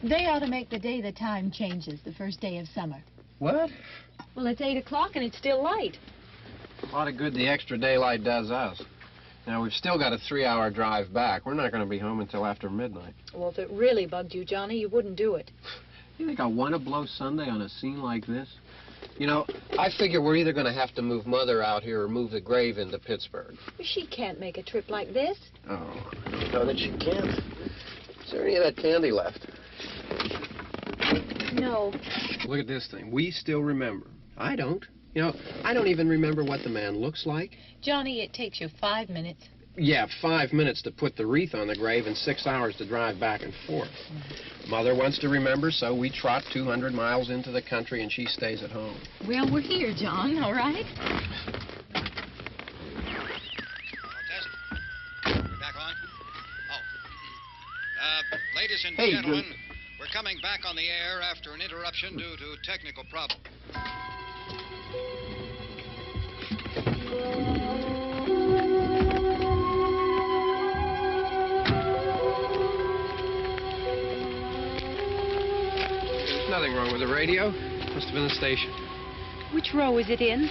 They ought to make the day the time changes, the first day of summer. What? Well, it's 8 o'clock and it's still light. A lot of good the extra daylight does us. Now, we've still got a 3-hour drive back. We're not going to be home until after midnight. Well, if it really bugged you, Johnny, you wouldn't do it. You think I want to blow Sunday on a scene like this? You know, I figure we're either going to have to move Mother out here or move the grave into Pittsburgh. She can't make a trip like this. Oh, I don't know that she can. Is there any of that candy left? No. Look at this thing. We still remember. I don't. You know, I don't even remember what the man looks like. Johnny, it takes you 5 minutes. Yeah, 5 minutes to put the wreath on the grave and 6 hours to drive back and forth. Mother wants to remember, so we trot 200 miles into the country and she stays at home. Well, we're here, John, all right? We're back on? Oh. Ladies and gentlemen, we're coming back on the air after an interruption due to technical problem. There's nothing wrong with the radio. Must have been the station. Which row is it in?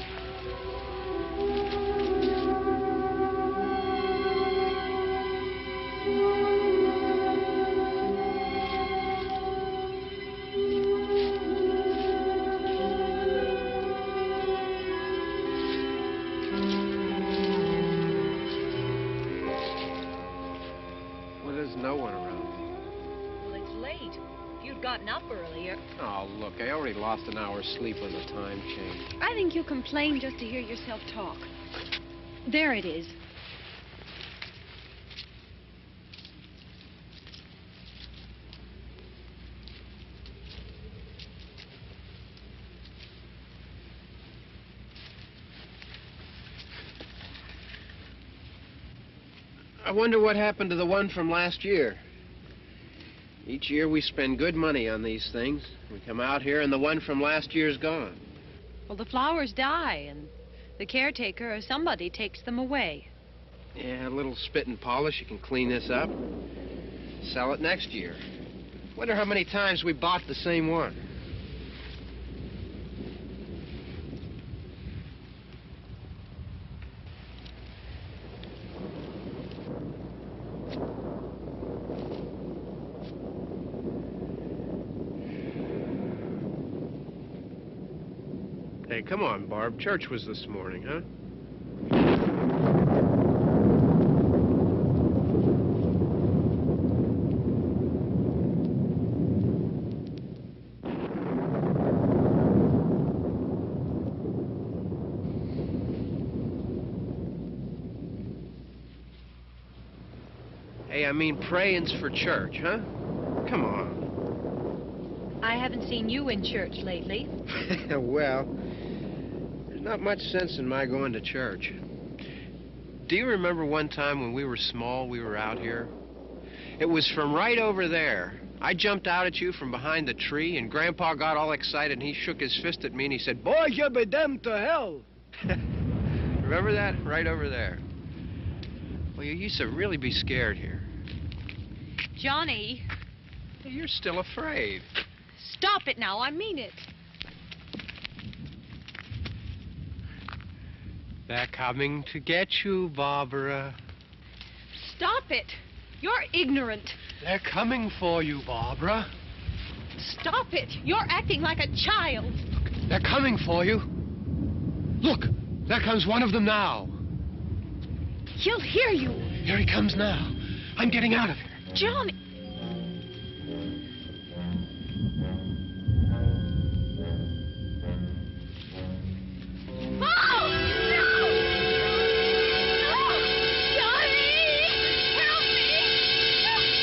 No one around. Well, it's late. If you'd gotten up earlier. Oh, look, I already lost an hour's sleep when the time changed. I think you complain just to hear yourself talk. There it is. I wonder what happened to the one from last year. Each year we spend good money on these things. We come out here and the one from last year's gone. Well, the flowers die and the caretaker or somebody takes them away. Yeah, a little spit and polish. You can clean this up. Sell it next year. Wonder how many times we bought the same one. Hey, come on, Barb. Church was this morning, huh? I mean praying's for church, huh? Come on. I haven't seen you in church lately. Well, there's not much sense in my going to church. Do you remember one time when we were small, we were out here? It was from right over there. I jumped out at you from behind the tree, and Grandpa got all excited, and he shook his fist at me, and he said, "Boys, you'll be damned to hell." Remember that? Right over there. Well, you used to really be scared here. Johnny, You're still afraid. stop it now. I mean it. They're coming to get you, Barbara. Stop it. You're ignorant. They're coming for you, Barbara. Stop it. You're acting like a child. They're coming for you. Look, there comes one of them now. He'll hear you. Here he comes now. I'm getting out of here. Johnny. Oh! No! No! Johnny! Help me!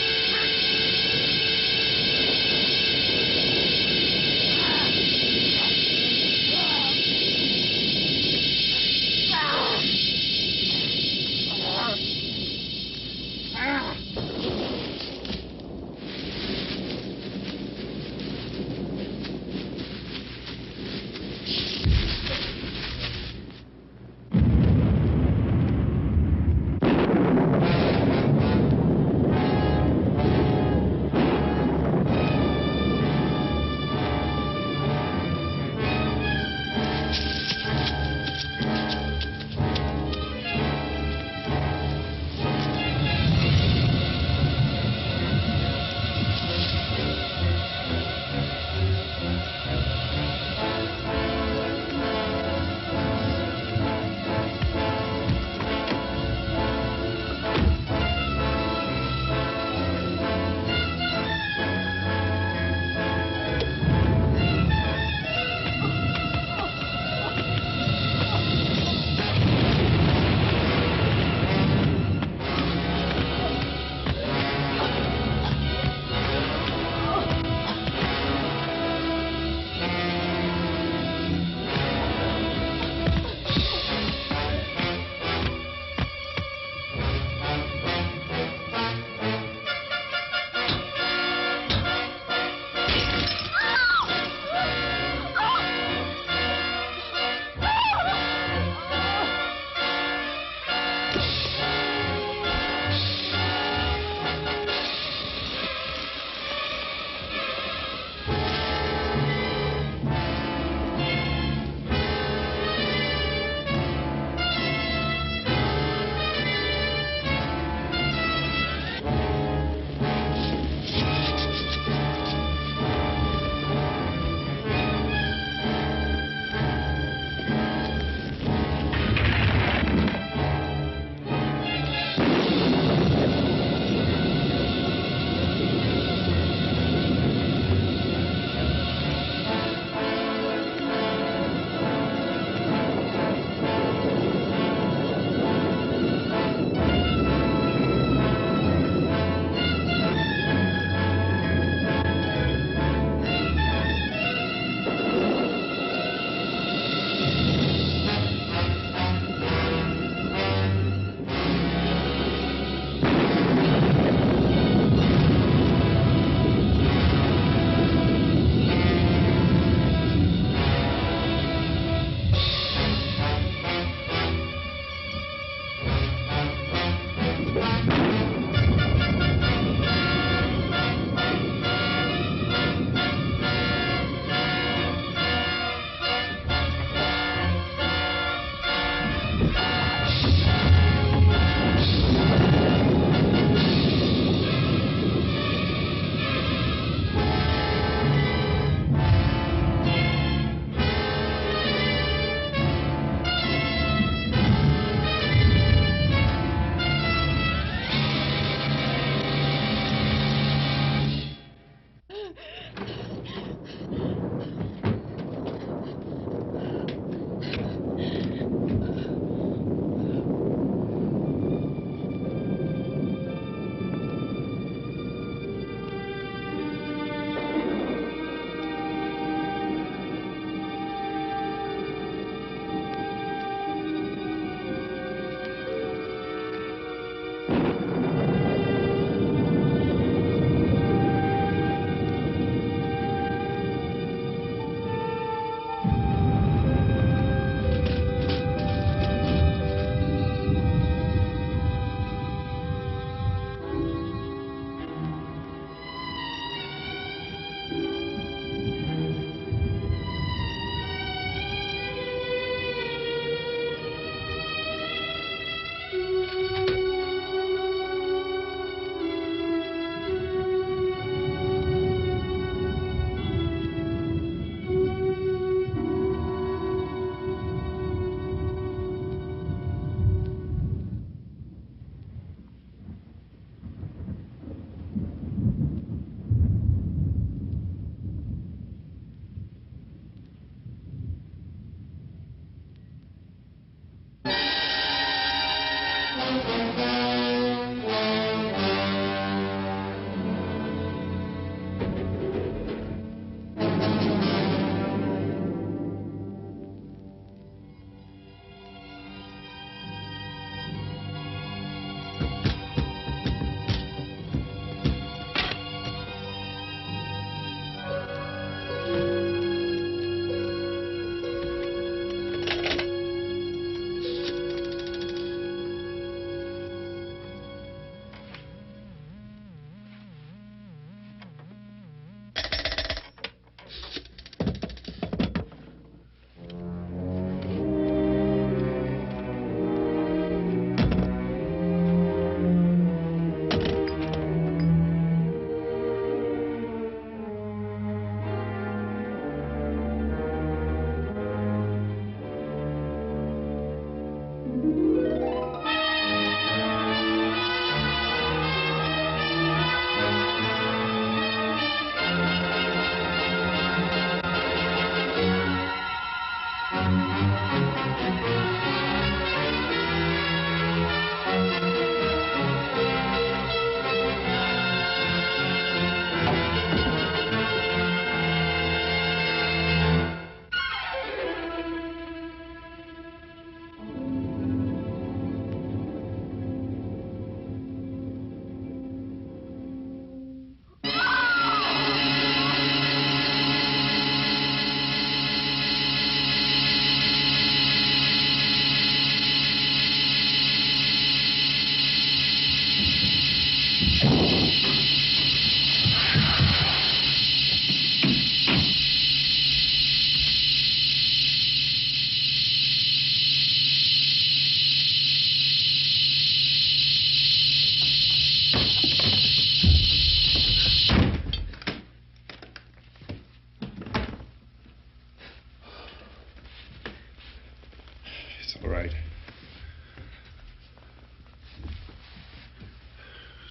All right.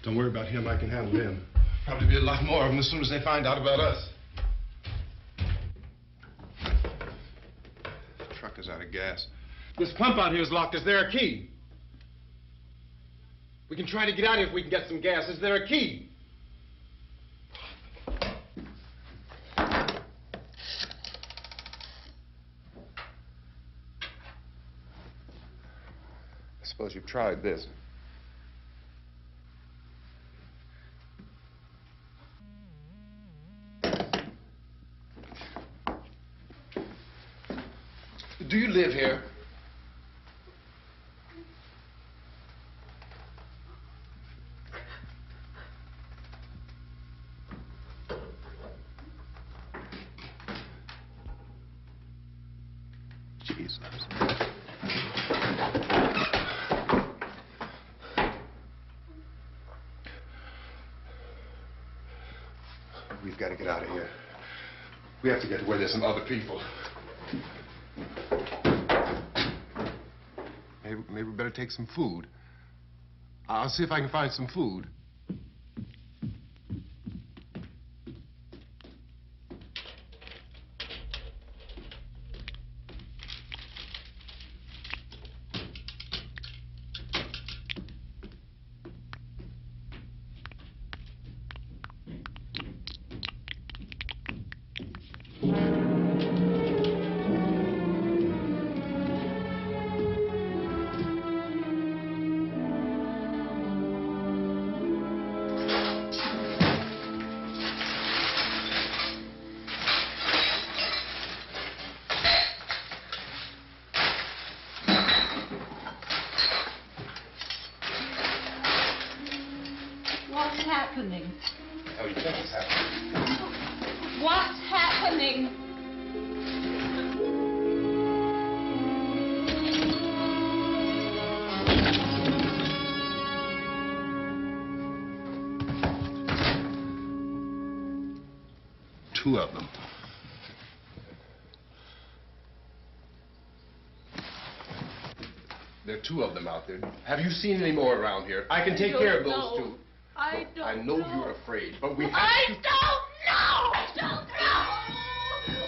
Don't worry about him. I can handle him. Probably be a lot more of them as soon as they find out about us. The truck is out of gas. This pump out here is locked. Is there a key? We can try to get out here if we can get some gas. Is there a key? I suppose you've tried this. Do you live here? Jesus. We've got to get out of here. We have to get to where there's some other people. Maybe we better take some food. I'll see if I can find some food. What's happening? Oh, you think it's happening? What's happening? Two of them. There are two of them out there. Have you seen any more around here? I can take care of those two. I don't I know you're afraid, but we have to... I don't know! Don't know!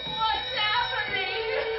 What's happening?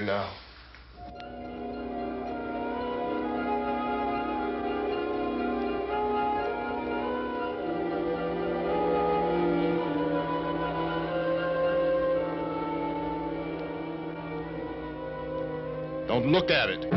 here now. Don't look at it.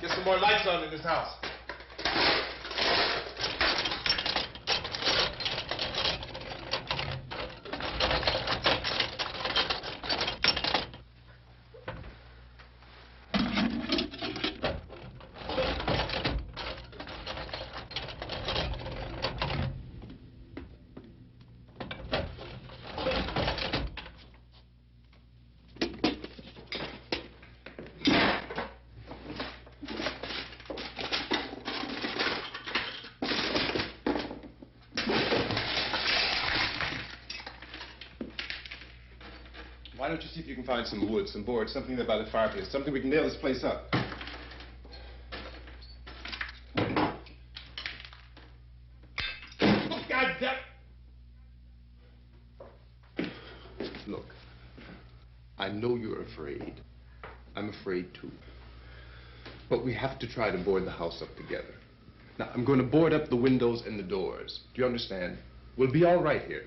Get some more lights on in this house. Why don't you see if you can find some wood, some board, something there by the fireplace, something we can nail this place up. Oh, God damn! Look, I know you're afraid. I'm afraid too. But we have to try to board the house up together. Now, I'm going to board up the windows and the doors. Do you understand? We'll be all right here.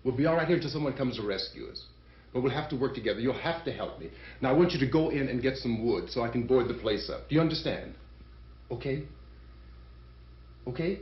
We'll be all right here until someone comes to rescue us. But we'll have to work together. You'll have to help me. Now, I want you to go in and get some wood so I can board the place up. Do you understand? Okay? Okay?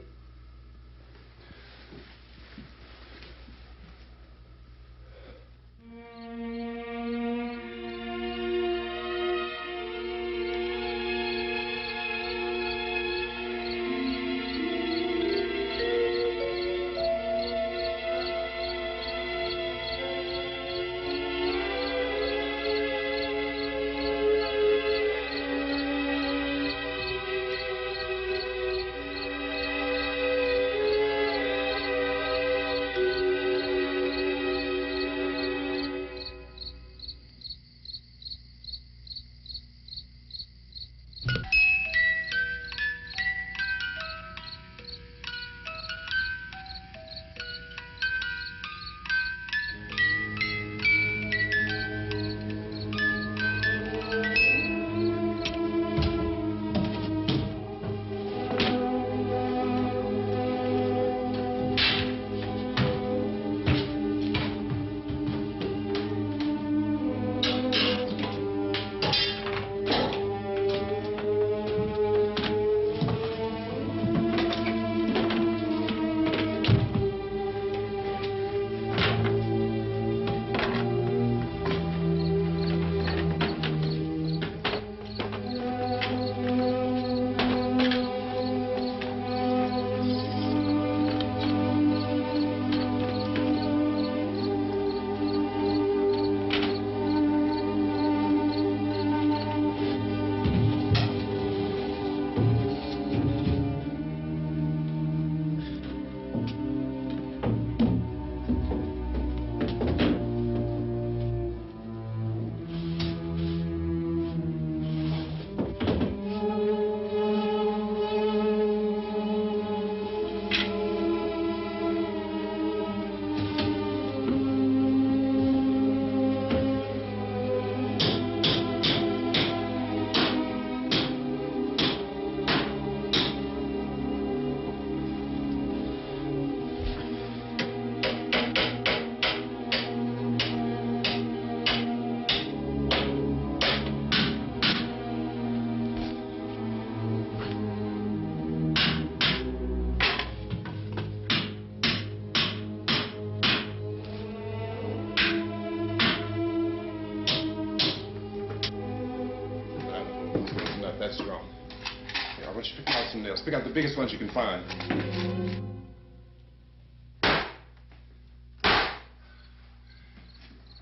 out some nails. Pick out the biggest ones you can find.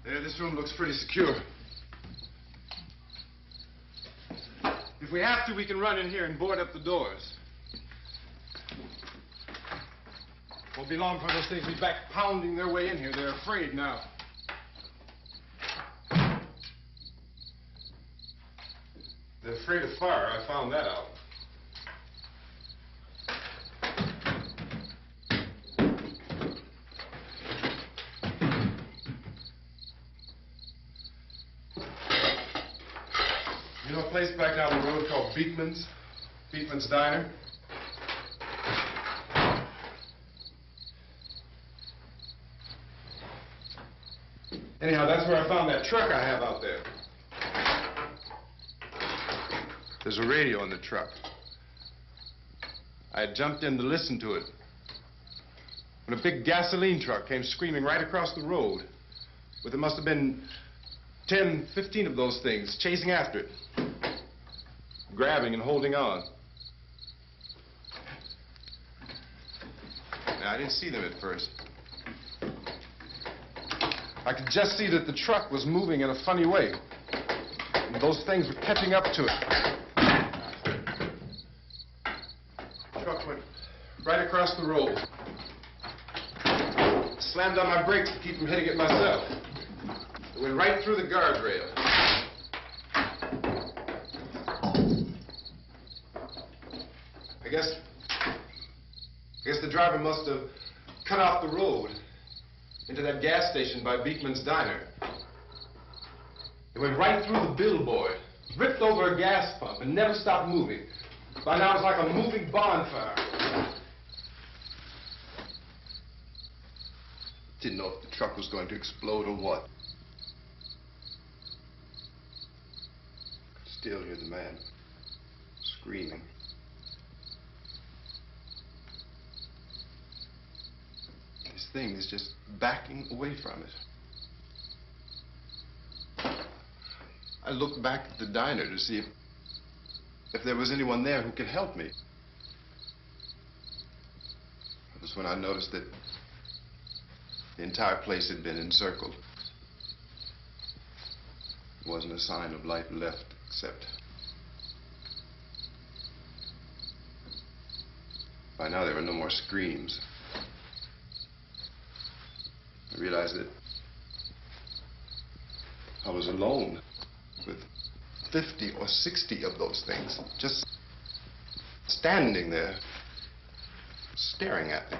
There, this room looks pretty secure. If we have to, we can run in here and board up the doors. Won't be long before those things be back pounding their way in here. They're afraid now. They're afraid of fire. I found that out. You know a place back down the road called Beekman's? Beekman's Diner? Anyhow, that's where I found that truck I have out there. There's a radio in the truck. I had jumped in to listen to it when a big gasoline truck came screaming right across the road with there must have been 10, 15 of those things chasing after it, grabbing and holding on. Now, I didn't see them at first. I could just see that the truck was moving in a funny way, and those things were catching up to it. The truck went right across the road. Slammed on my brakes to keep from hitting it myself. It went right through the guardrail. I guess the driver must have cut off the road into that gas station by Beekman's Diner. It went right through the billboard, ripped over a gas pump, and never stopped moving. By now, it's like a moving bonfire. Didn't know if the truck was going to explode or what. Could still hear the man screaming. This thing is just backing away from it. I looked back at the diner to see if there was anyone there who could help me. That was when I noticed that the entire place had been encircled. There wasn't a sign of life left except... By now there were no more screams. I realized that I was alone with 50 or 60 of those things, just standing there, staring at me.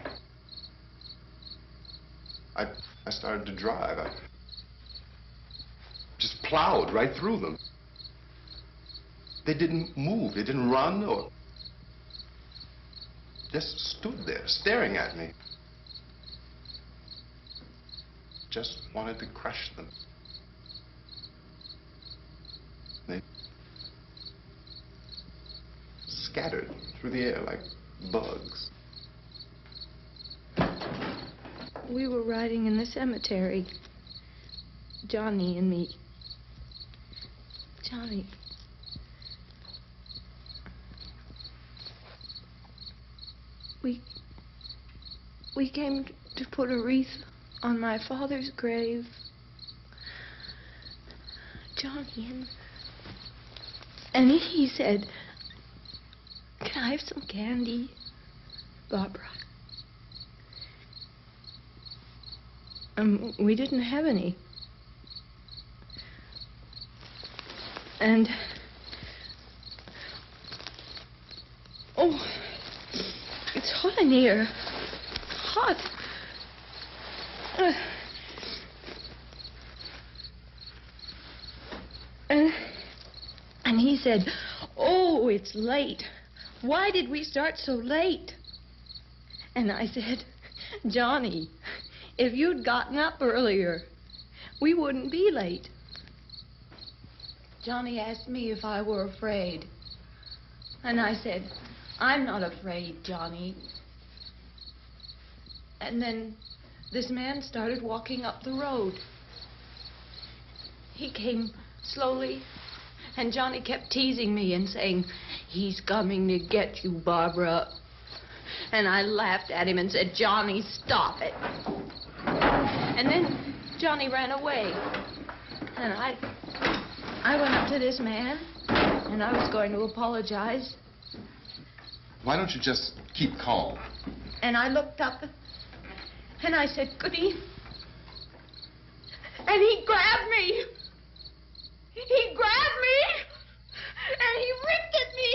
I started to drive. I just plowed right through them. They didn't move. They didn't run or just stood there staring at me. Just wanted to crush them. They scattered through the air like bugs. We were riding in the cemetery, Johnny and me. Johnny. We came to put a wreath on my father's grave. Johnny, and he said, "Can I have some candy, Barbara?" We didn't have any. And... oh, it's hot in here. Hot. And he said, "Oh, it's late. Why did we start so late?" And I said, "Johnny, if you'd gotten up earlier, we wouldn't be late." Johnny asked me if I were afraid. And I said, "I'm not afraid, Johnny." And then this man started walking up the road. He came slowly And Johnny kept teasing me and saying, "He's coming to get you, Barbara." And I laughed at him and said, "Johnny, stop it." And then Johnny ran away. And I went up to this man, and I was going to apologize. Why don't you just keep calm? And I looked up, and I said, "Goody." And he grabbed me. He grabbed me, and he ripped at me.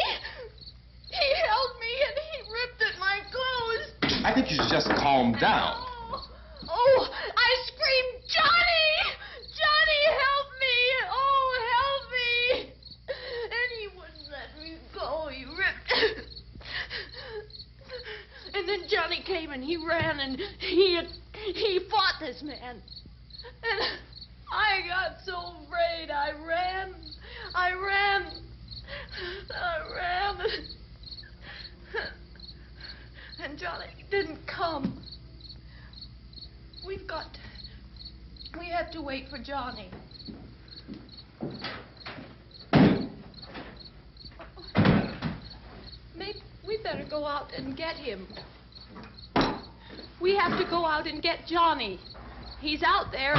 He held me, and he ripped at my clothes. I think you should just calm down. Oh, I screamed, "Johnny! Johnny, help me! Oh, help me!" And he wouldn't let me go. He ripped. And then Johnny came and he ran and he fought this man. And I got so afraid. I ran. And Johnny didn't come. We have to wait for Johnny. Maybe we better go out and get him. We have to go out and get Johnny. He's out there.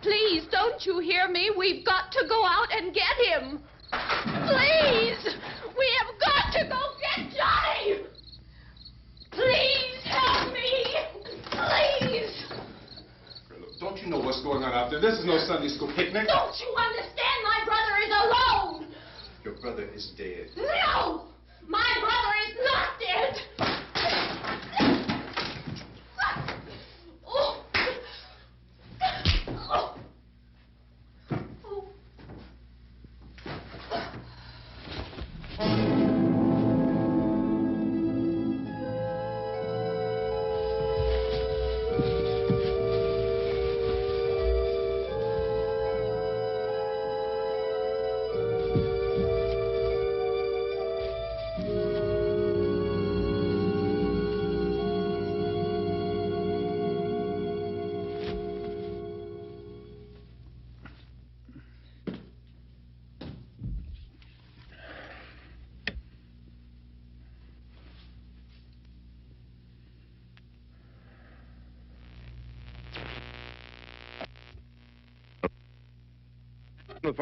Please, don't you hear me? We've got to go out and get him. Please! We have got to go get Johnny! Please help me! Please! Don't you know what's going on out there? This is no Sunday school picnic. Don't you understand? My brother is alone! Your brother is dead. No! My brother is not dead! Oh. Oh.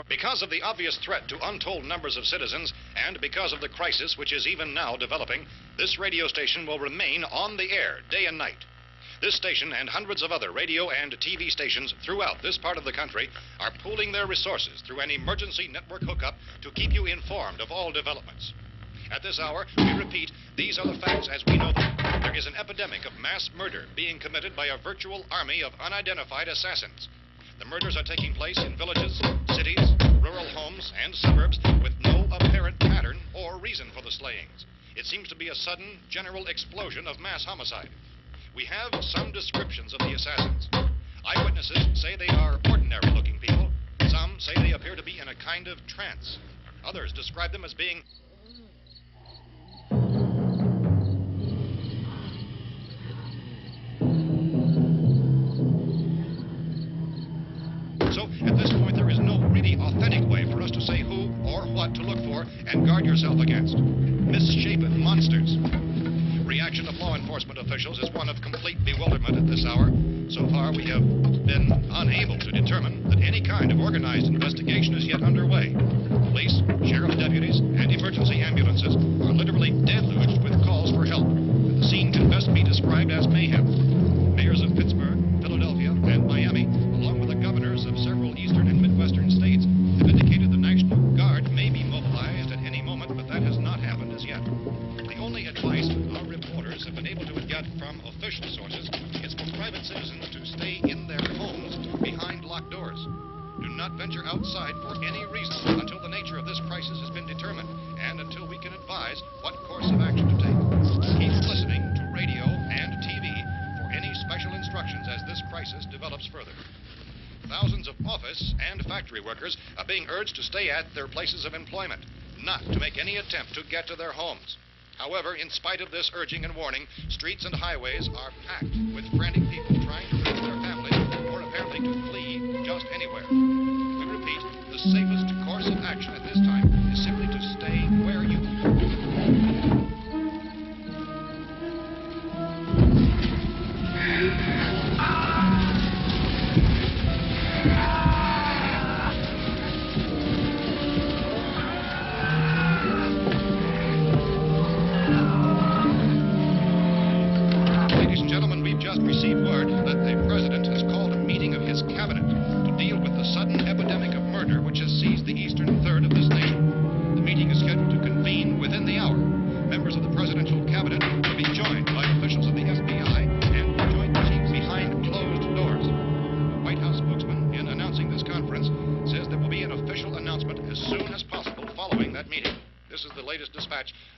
Because of the obvious threat to untold numbers of citizens, and because of the crisis which is even now developing, this radio station will remain on the air day and night. This station and hundreds of other radio and TV stations throughout this part of the country are pooling their resources through an emergency network hookup to keep you informed of all developments. At this hour, we repeat, these are the facts as we know them. There is an epidemic of mass murder being committed by a virtual army of unidentified assassins. The murders are taking place in villages, cities, rural homes, and suburbs with no apparent pattern or reason for the slayings. It seems to be a sudden, general explosion of mass homicide. We have some descriptions of the assassins. Eyewitnesses say they are ordinary-looking people. Some say they appear to be in a kind of trance. Others describe them as being... So, at this point, there is no really authentic way for us to say who or what to look for and guard yourself against. Misshapen monsters. Reaction of law enforcement officials is one of complete bewilderment at this hour. So far, we have been unable to determine that any kind of organized investigation is yet underway. Police, sheriff's deputies, and emergency ambulances are literally deluged with calls for help. The scene can best be described as mayhem. Mayors of Pittsburgh, Philadelphia, and Miami, along with the governors of several eastern and midwestern states, have indicated the National Guard may be mobilized at any moment, but that has not happened as yet. The only advice our reporters have been able to get from official sources is for private citizens to stay in their homes behind locked doors. Do not venture outside for any reason until the nature of this crisis has been determined and until we can advise what course of action to take. Keep listening to radio and TV for any special instructions as this crisis develops further. Thousands of office and factory workers are being urged to stay at their places of employment, not to make any attempt to get to their homes. However, in spite of this urging and warning, streets and highways are packed with frantic people trying to reach their families or apparently to flee just anywhere. We repeat, the safest course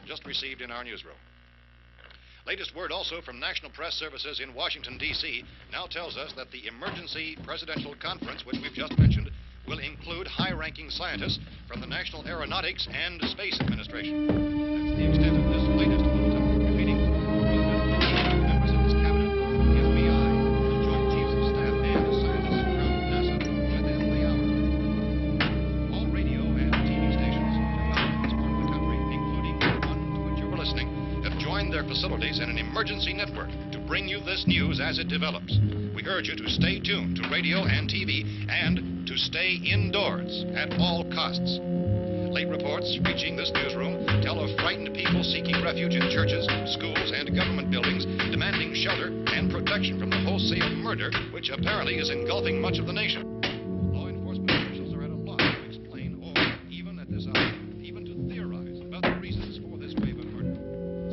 just received in our newsroom. Latest word also from National Press Services in Washington, D.C. now tells us that the emergency presidential conference, which we've just mentioned, will include high-ranking scientists from the National Aeronautics and Space Administration. That's the extent of this latest bulletin. Meeting members of this cabinet, the FBI, the Joint Chiefs of Staff, and scientists from NASA within the hour. All radio and TV stations throughout this part of the country, including the one to which you were listening, have joined their facilities in an emergency network to bring you this news as it develops. We urge you to stay tuned to radio and TV and to stay indoors at all costs. Late reports reaching this newsroom tell of frightened people seeking refuge in churches, schools, and government buildings, demanding shelter and protection from the wholesale murder which apparently is engulfing much of the nation. Law enforcement officials are at a loss to explain or, even at this hour, even to theorize about the reasons for this wave of murder.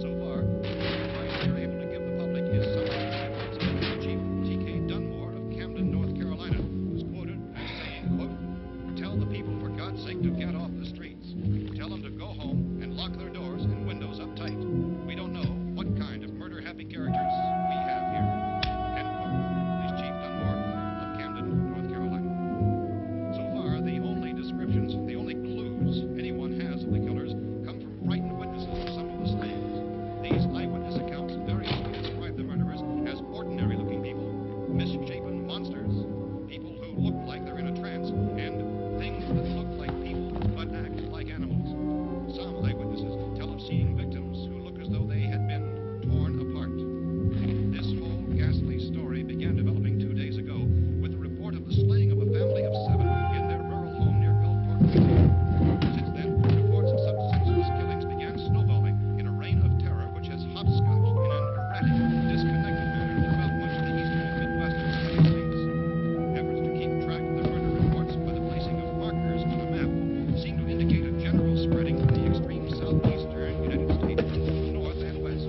So far, the advice they're able to give the public is something like Chief T.K. Dunmore of Camden, North Carolina, who's quoted as saying, quote, "Tell the people, for God's sake, to get off the streets. Tell them to go home and lock their doors and windows up tight. We don't know what kind of murder-happy characters we have here." End quote. This Chief Dunmore of Camden, North Carolina. So far, the only descriptions, the only clues anyone has of the killers come from frightened witnesses of some of the slayings. These eyewitness accounts variously describe the murderers as ordinary-looking people, misshapen monsters, people who look like they're in a trance, and things that look like people but act like animals. Some eyewitnesses tell of seeing victims who look as though they had been torn apart. This whole ghastly story began developing 2 days ago with the report of the slaying of a family of 7 in their rural home near Gulfport, Virginia. Since then, reports of such senseless killings began snowballing in a reign of terror which has hopscotched in an erratic, disconnected manner throughout much of the eastern and midwestern United States. Efforts to keep track of the murder reports by the placing of markers on a map seem to indicate a general spreading of the extreme southeastern United States from the north and west.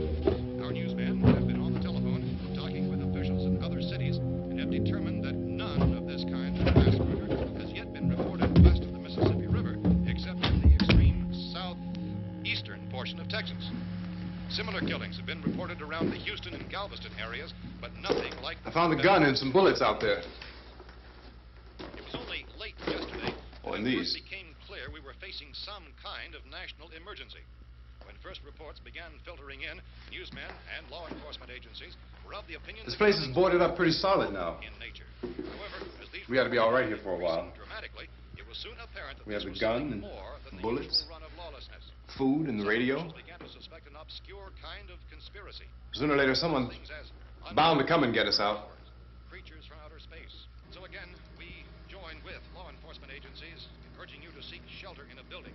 Our newsmen have been on the telephone talking with officials in other cities and have determined that none of this kind of mass murder has yet been reported west of the Mississippi River, except in the extreme southeastern portion of Texas. Similar killings have been reported around the Houston and Galveston areas, but nothing like I found a gun and some bullets out there. It was only late yesterday Oh, that and it these. first became clear we were facing some kind of national emergency. When first reports began filtering in, newsmen and law enforcement agencies were of the opinion This that place is nothing boarded up pretty solid now. in nature. However, as these We ought to be all right here for a while. increasing dramatically, it was soon apparent that We this have the was gun something and more than the bullets. usual run of lawlessness. Food and the Some radio. officials began to suspect an obscure kind of conspiracy. Sooner or later, someone's Things as bound to come and get us out. creatures from outer space. So again, we join with law enforcement agencies in urging you to seek shelter in a building.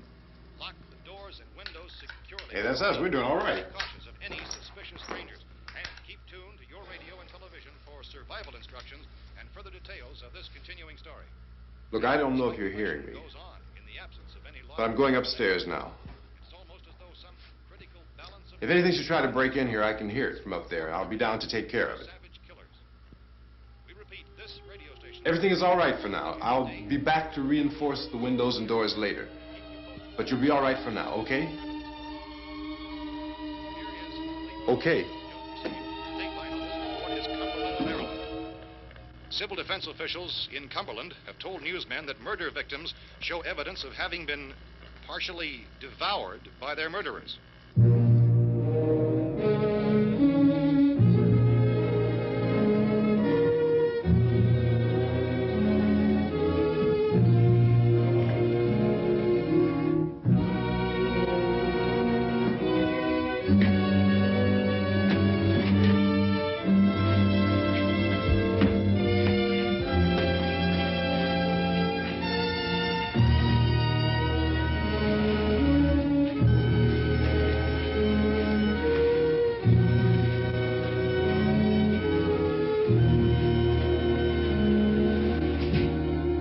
Lock the doors and windows securely. Hey, that's us. We're doing all right. Be cautious of any suspicious strangers. And keep tuned to your radio and television for survival instructions and further details of this continuing story. Look, I don't know if you're hearing me, Goes on in the absence of any law. but I'm going upstairs now. It's almost as though some critical balance of If anything should try to break in here, I can hear it from up there. I'll be down to take care of it. savage killers. We repeat, this radio station. Everything is all right for now. I'll be back to reinforce the windows and doors later. But you'll be all right for now, okay? Okay. Civil defense officials in Cumberland have told newsmen that murder victims show evidence of having been partially devoured by their murderers.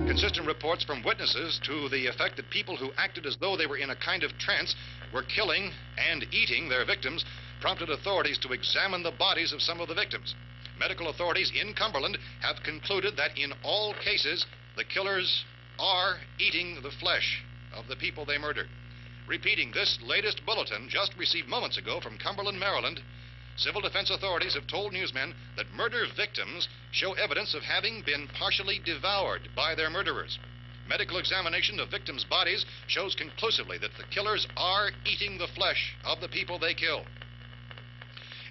Consistent reports from witnesses to the effect that people who acted as though they were in a kind of trance were killing and eating their victims prompted authorities to examine the bodies of some of the victims. Medical authorities in Cumberland have concluded that in all cases, the killers are eating the flesh of the people they murdered. Repeating this latest bulletin just received moments ago from Cumberland, Maryland, civil defense authorities have told newsmen that murder victims show evidence of having been partially devoured by their murderers. Medical examination of victims' bodies shows conclusively that the killers are eating the flesh of the people they kill.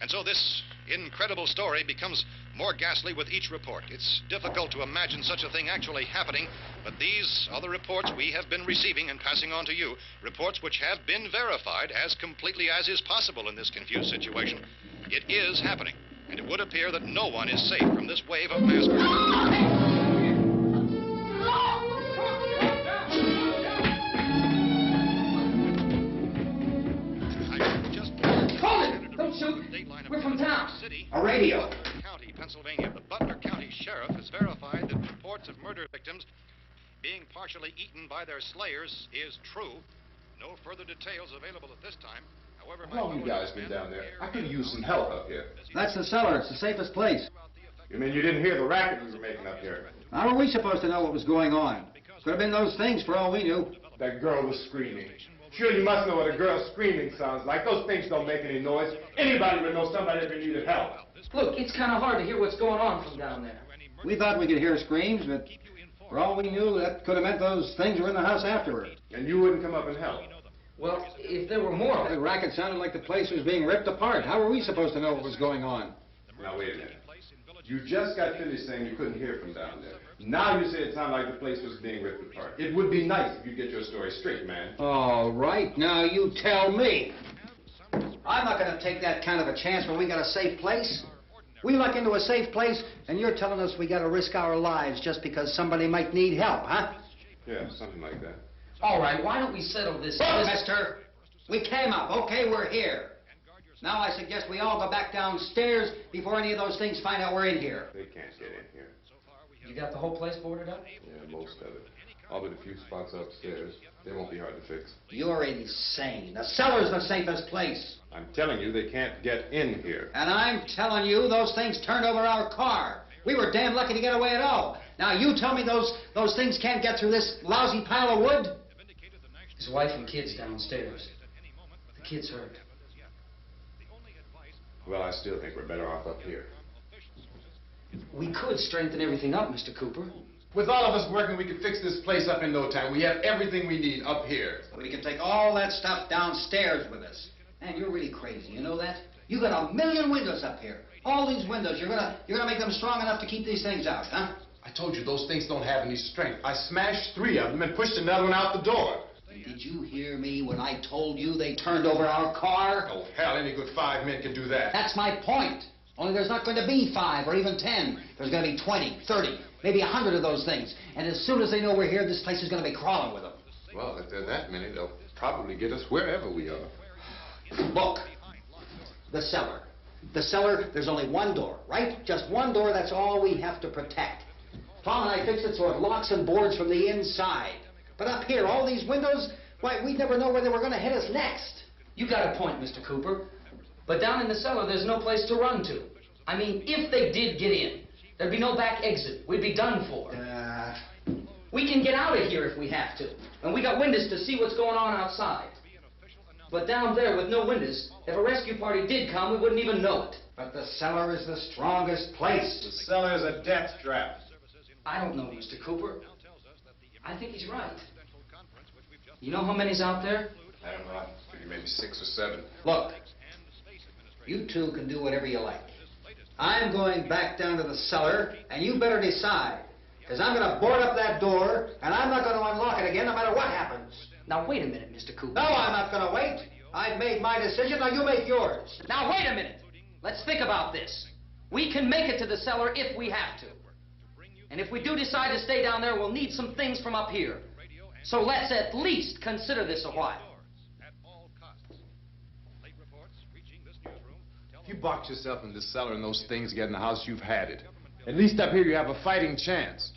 And so this incredible story becomes more ghastly with each report. It's difficult to imagine such a thing actually happening, but these are the reports we have been receiving and passing on to you, reports which have been verified as completely as is possible in this confused situation. It is happening, and it would appear that no one is safe from this wave of mass murder. We're from town. A radio. County, Pennsylvania. The Butler County Sheriff has verified that reports of murder victims being partially eaten by their slayers is true. No further details available at this time. However, How long you guys been down there? I could use some help up here. That's the cellar. It's the safest place. You mean you didn't hear the racket we were making up here? How are we supposed to know what was going on? Could have been those things for all we knew. That girl was screaming. Sure, you must know what a girl screaming sounds like. Those things don't make any noise. Anybody would know somebody ever needed help. Look, it's kind of hard to hear what's going on from down there. We thought we could hear screams, but for all we knew, that could have meant those things were in the house afterward. And you wouldn't come up and help? Well, if there were more... The racket sounded like the place was being ripped apart. How were we supposed to know what was going on? Now, wait a minute. You just got finished saying you couldn't hear from down there. Now you say it sounded like the place was being ripped apart. It would be nice if you get your story straight, man. All right, now you tell me. I'm not going to take that kind of a chance when we got a safe place. We luck into a safe place, and you're telling us we got to risk our lives just because somebody might need help, huh? Yeah, something like that. All right, why don't we settle this... Look, mister, we came up. Okay, we're here. Now I suggest we all go back downstairs before any of those things find out we're in here. They can't get in here. You got the whole place boarded up? Yeah, most of it. All but a few spots upstairs. They won't be hard to fix. You're insane. The cellar's the safest place. I'm telling you, they can't get in here. And I'm telling you, those things turned over our car. We were damn lucky to get away at all. Now you tell me those things can't get through this lousy pile of wood? His wife and kids downstairs. The kid's hurt. Well, I still think we're better off up here. We could strengthen everything up, Mr. Cooper. With all of us working, we could fix this place up in no time. We have everything we need up here. We can take all that stuff downstairs with us. Man, you're really crazy, you know that? You got 1,000,000 windows up here. All these windows, you're gonna make them strong enough to keep these things out, huh? I told you, those things don't have any strength. I smashed 3 of them and pushed another one out the door. Did you hear me when I told you they turned over our car? Oh, hell, any good 5 men can do that. That's my point. Only there's not going to be 5 or even 10. There's going to be 20, 30, maybe 100 of those things. And as soon as they know we're here, this place is going to be crawling with them. Well, if there are that many, they'll probably get us wherever we are. Look, the cellar. The cellar, there's only one door, right? Just one door, that's all we have to protect. Tom and I fixed it so it locks and boards from the inside. But up here, all these windows, why, we'd never know where they were going to hit us next. You got a point, Mr. Cooper. But down in the cellar, there's no place to run to. I mean, if they did get in, there'd be no back exit. We'd be done for. We can get out of here if we have to. And we got windows to see what's going on outside. But down there with no windows, if a rescue party did come, we wouldn't even know it. But the cellar is the strongest place. The cellar is a death trap. I don't know, Mr. Cooper. I think he's right. You know how many's out there? I don't know. Maybe 6 or 7. Look, you two can do whatever you like. I'm going back down to the cellar, and you better decide. Because I'm going to board up that door, and I'm not going to unlock it again no matter what happens. Now, wait a minute, Mr. Cooper. No, I'm not going to wait. I've made my decision, now you make yours. Now, wait a minute. Let's think about this. We can make it to the cellar if we have to. And if we do decide to stay down there, we'll need some things from up here. So let's at least consider this a while. If you box yourself in this cellar and those things get in the house, you've had it. At least up here you have a fighting chance.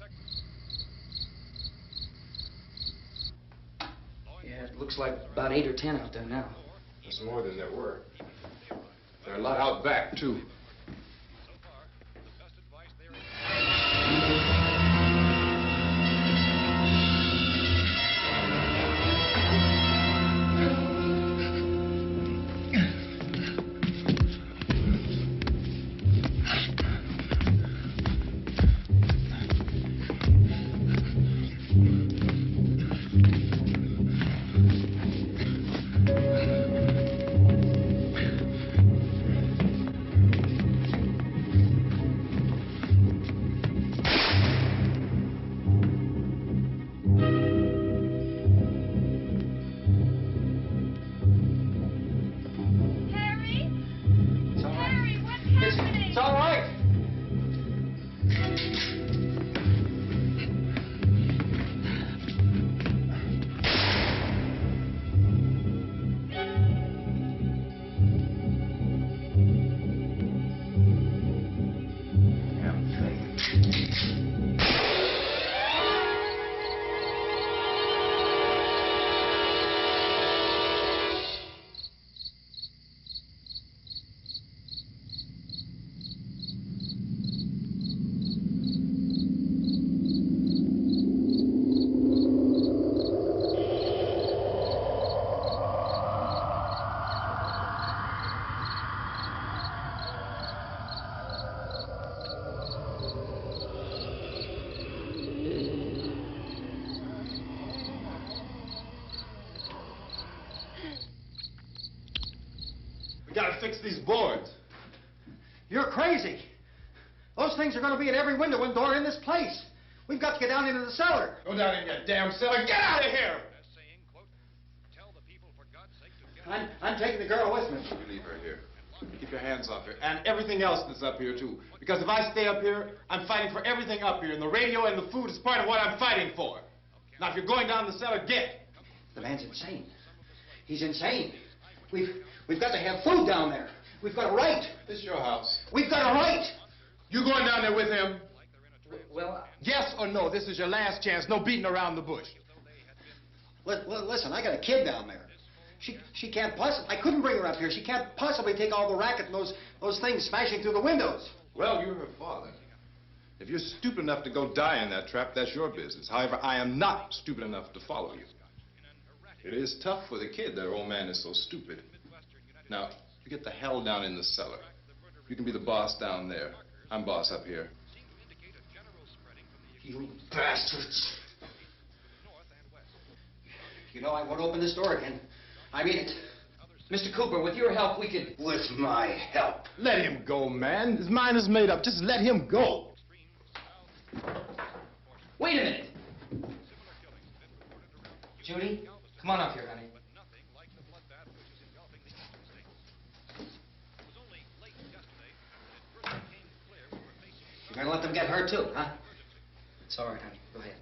Yeah, it looks like about 8 or 10 out there now. There's more than there were. There are a lot out back, too. We gotta fix these boards. You're crazy. Those things are going to be at every window and door in this place. We've got to get down into the cellar. Go down in your damn cellar. Get out of here! I'm taking the girl with me. You leave her here. Keep your hands off her. And everything else that's up here, too. Because if I stay up here, I'm fighting for everything up here. And the radio and the food is part of what I'm fighting for. Now, if you're going down the cellar, get. The man's insane. He's insane. We've got to have food down there. We've got a right. This is your house. We've got a right. You going down there with him? Well, Yes or no? This is your last chance. No beating around the bush. Listen, I got a kid down there. She can't possibly... I couldn't bring her up here. She can't possibly take all the racket and those things smashing through the windows. Well, you're her father. If you're stupid enough to go die in that trap, that's your business. However, I am not stupid enough to follow you. It is tough for the kid that her old man is so stupid. Now, you get the hell down in the cellar. You can be the boss down there. I'm boss up here. You bastards. You know, I won't open this door again. I mean it. Mr. Cooper, with your help, we could... With my help. Let him go, man. His mind is made up. Just let him go. Wait a minute. Judy, come on up here, honey. You're gonna let them get hurt too, huh? It's all right, honey. Go ahead.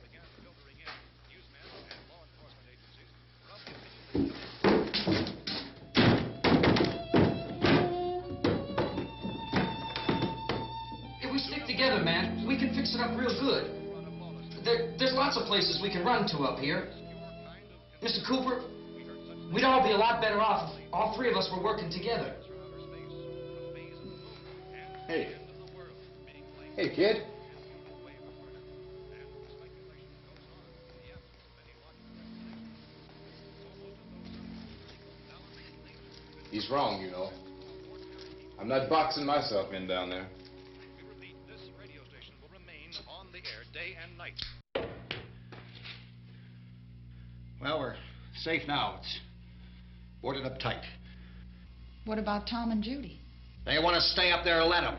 If we stick together, man, we can fix it up real good. There's lots of places we can run to up here. Mr. Cooper, we'd all be a lot better off if all three of us were working together. Hey. Hey, kid. He's wrong, you know. I'm not boxing myself in down there. This radio station will remain on the air day and night. Well, we're safe now. It's boarded up tight. What about Tom and Judy? They want to stay up there, let them.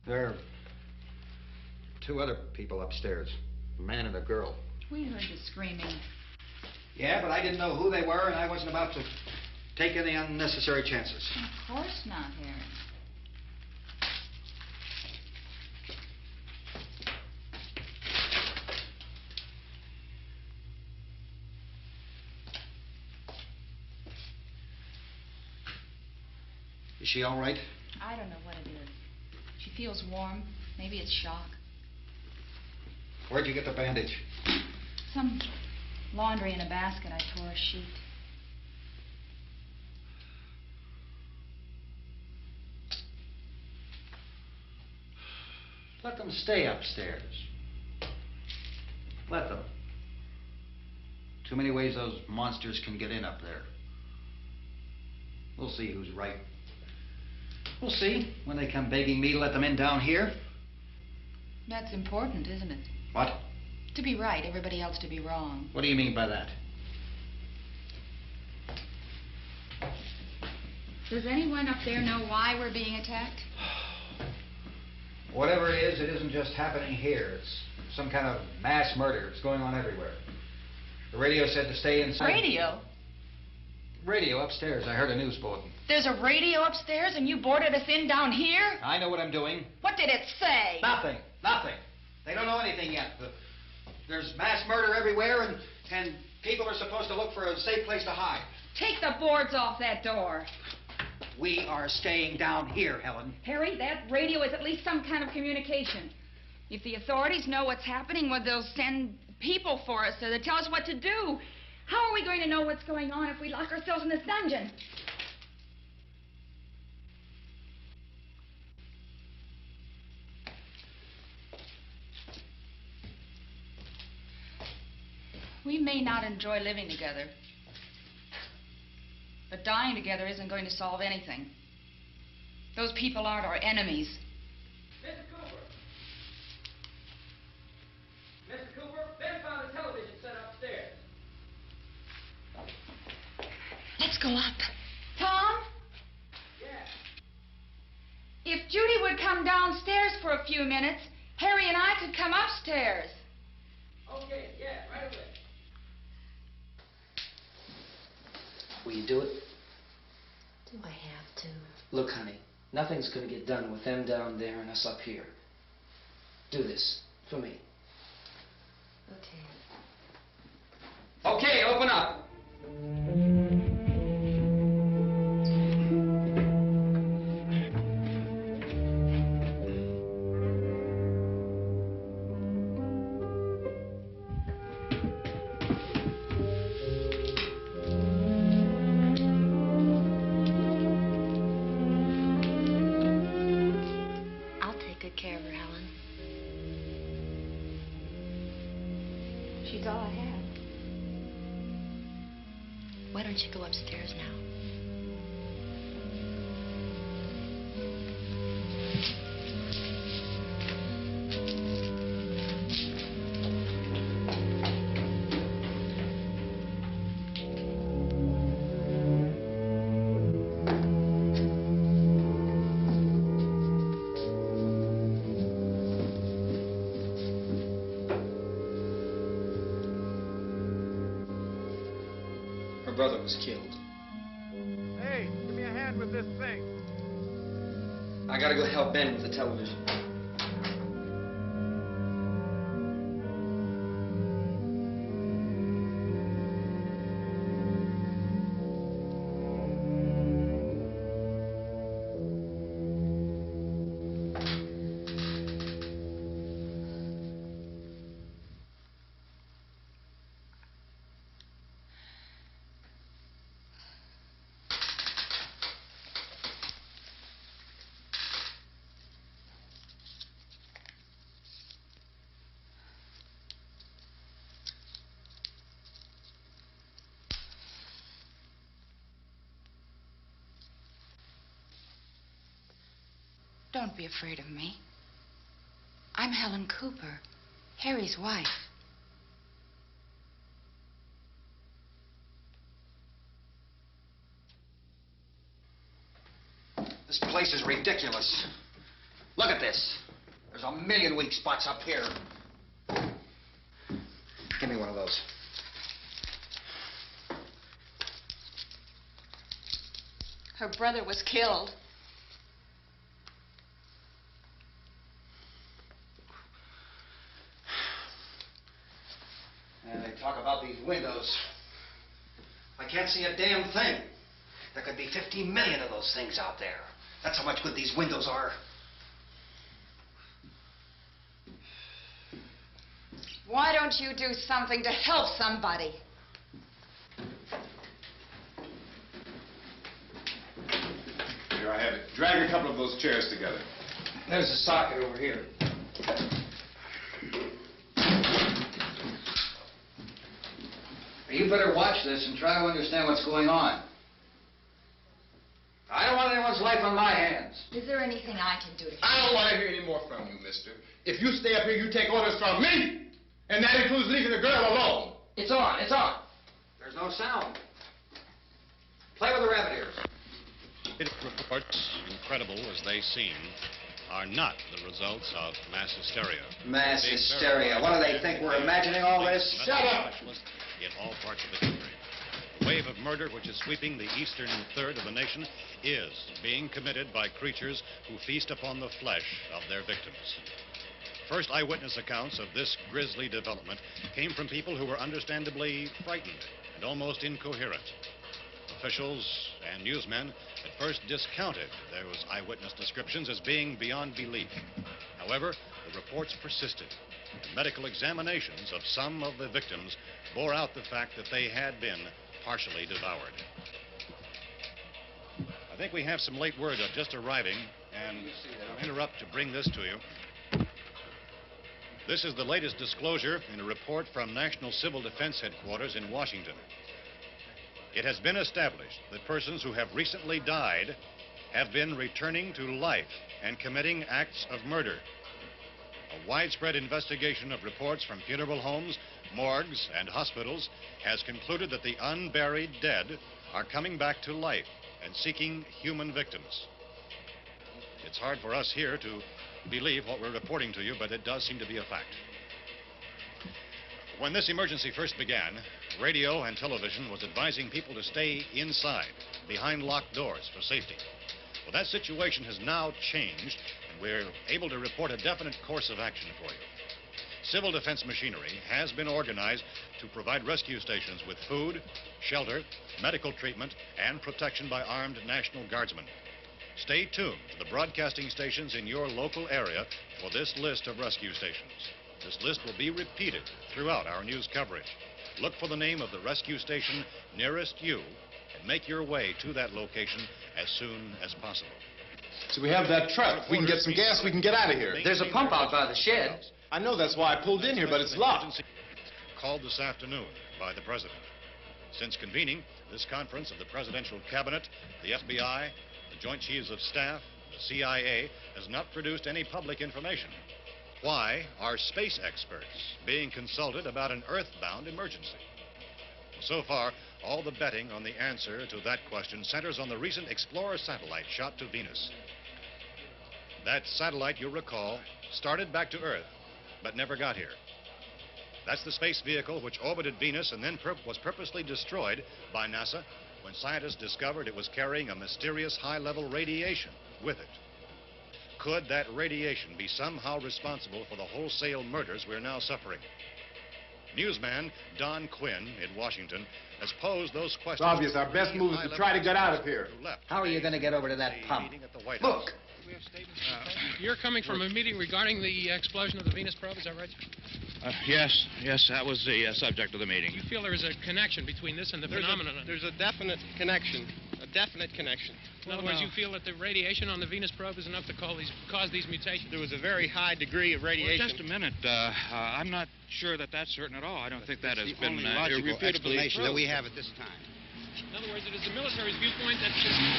There are two other people upstairs, a man and a girl. We heard you screaming. Yeah, but I didn't know who they were, and I wasn't about to take any unnecessary chances. Of course not, Harry. Is she all right? I don't know what it is. She feels warm. Maybe it's shock. Where'd you get the bandage? Some laundry in a basket. I tore a sheet. Let them stay upstairs. Let them. Too many ways those monsters can get in up there. We'll see who's right. We'll see when they come begging me to let them in down here. That's important, isn't it? What? To be right, everybody else to be wrong. What do you mean by that? Does anyone up there know why we're being attacked? Whatever it is, it isn't just happening here. It's some kind of mass murder. It's going on everywhere. The radio said to stay inside. Radio? Radio upstairs. I heard a news bulletin. There's a radio upstairs and you boarded us in down here? I know what I'm doing. What did it say? Nothing. Nothing. They don't know anything yet. There's mass murder everywhere, and people are supposed to look for a safe place to hide. Take the boards off that door. We are staying down here, Helen. Harry, that radio is at least some kind of communication. If the authorities know what's happening, well, they'll send people for us to tell us what to do. How are we going to know what's going on if we lock ourselves in this dungeon? We may not enjoy living together, but dying together isn't going to solve anything. Those people aren't our enemies. Mr. Cooper! Mr. Cooper, Ben found a television set upstairs. go up. Tom? If Judy would come downstairs for a few minutes, Harry and I could come upstairs. Okay, yeah, right away. Will you do it? Do I have to? Look, honey, nothing's gonna get done with them down there and us up here. Do this for me. Okay. Okay, open up. I'll take good care of her, Helen. She's all I have. Why don't you go upstairs now? Her brother was killed. Hey, give me a hand with this thing. I gotta go help Ben with the television. Don't be afraid of me. I'm Helen Cooper, Harry's wife. This place is ridiculous. Look at this. There's a million weak spots up here. Give me one of those. Her brother was killed. And they talk about these windows. I can't see a damn thing. There could be 15 million of those things out there. That's how much good these windows are. Why don't you do something to help somebody? Here I have it. Drag a couple of those chairs together. There's a socket over here. You better watch this and try to understand what's going on. I don't want anyone's life on my hands. Is there anything I can do to help? I don't want to hear any more from you, mister. If you stay up here, you take orders from me. And that includes leaving the girl alone. It's on, it's on. There's no sound. Play with the rabbit ears. Reports, incredible as they seem, are not the results of mass hysteria. Mass hysteria. What do they think? We're imagining all this? Shut up! In all parts of the country. The wave of murder which is sweeping the eastern third of the nation is being committed by creatures who feast upon the flesh of their victims. First eyewitness accounts of this grisly development came from people who were understandably frightened and almost incoherent. Officials and newsmen at first discounted those eyewitness descriptions as being beyond belief. However, the reports persisted, and medical examinations of some of the victims bore out the fact that they had been partially devoured. I think we have some late word just arriving, and I'll interrupt to bring this to you. This is the latest disclosure in a report from National Civil Defense Headquarters in Washington. It has been established that persons who have recently died have been returning to life and committing acts of murder. A widespread investigation of reports from funeral homes, morgues, and hospitals has concluded that the unburied dead are coming back to life and seeking human victims. It's hard for us here to believe what we're reporting to you, but it does seem to be a fact. When this emergency first began, radio and television was advising people to stay inside, behind locked doors for safety. Well, that situation has now changed, and we're able to report a definite course of action for you. Civil defense machinery has been organized to provide rescue stations with food, shelter, medical treatment, and protection by armed National Guardsmen. Stay tuned to the broadcasting stations in your local area for this list of rescue stations. This list will be repeated throughout our news coverage. Look for the name of the rescue station nearest you and make your way to that location as soon as possible. So we have that truck. We can get some gas. We can get out of here. There's a pump out by the shed. I know, that's why I pulled in here, but it's locked. Called this afternoon by the President. Since convening this conference of the Presidential Cabinet, the FBI, the Joint Chiefs of Staff, the CIA has not produced any public information. Why are space experts being consulted about an earthbound emergency? So far, all the betting on the answer to that question centers on the recent Explorer satellite shot to Venus. That satellite, you'll recall, started back to Earth, but never got here. That's the space vehicle which orbited Venus and then was purposely destroyed by NASA when scientists discovered it was carrying a mysterious high-level radiation with it. Could that radiation be somehow responsible for the wholesale murders we're now suffering? Newsman Don Quinn in Washington has posed those questions. It's obvious our best move is to try to get out of here. How are you going to get over to that pump? Look! You're coming from a meeting regarding the explosion of the Venus probe, is that right? Yes, that was the subject of the meeting. You feel there is a connection between this and the phenomenon? There's a definite connection. In other words, you feel that the radiation on the Venus probe is enough to cause these mutations? There was a very high degree of radiation. Well, just a minute. I'm not sure that that's certain at all. I don't think that has been logical explanation that we proved. have at this time. In other words, it is the military's viewpoint that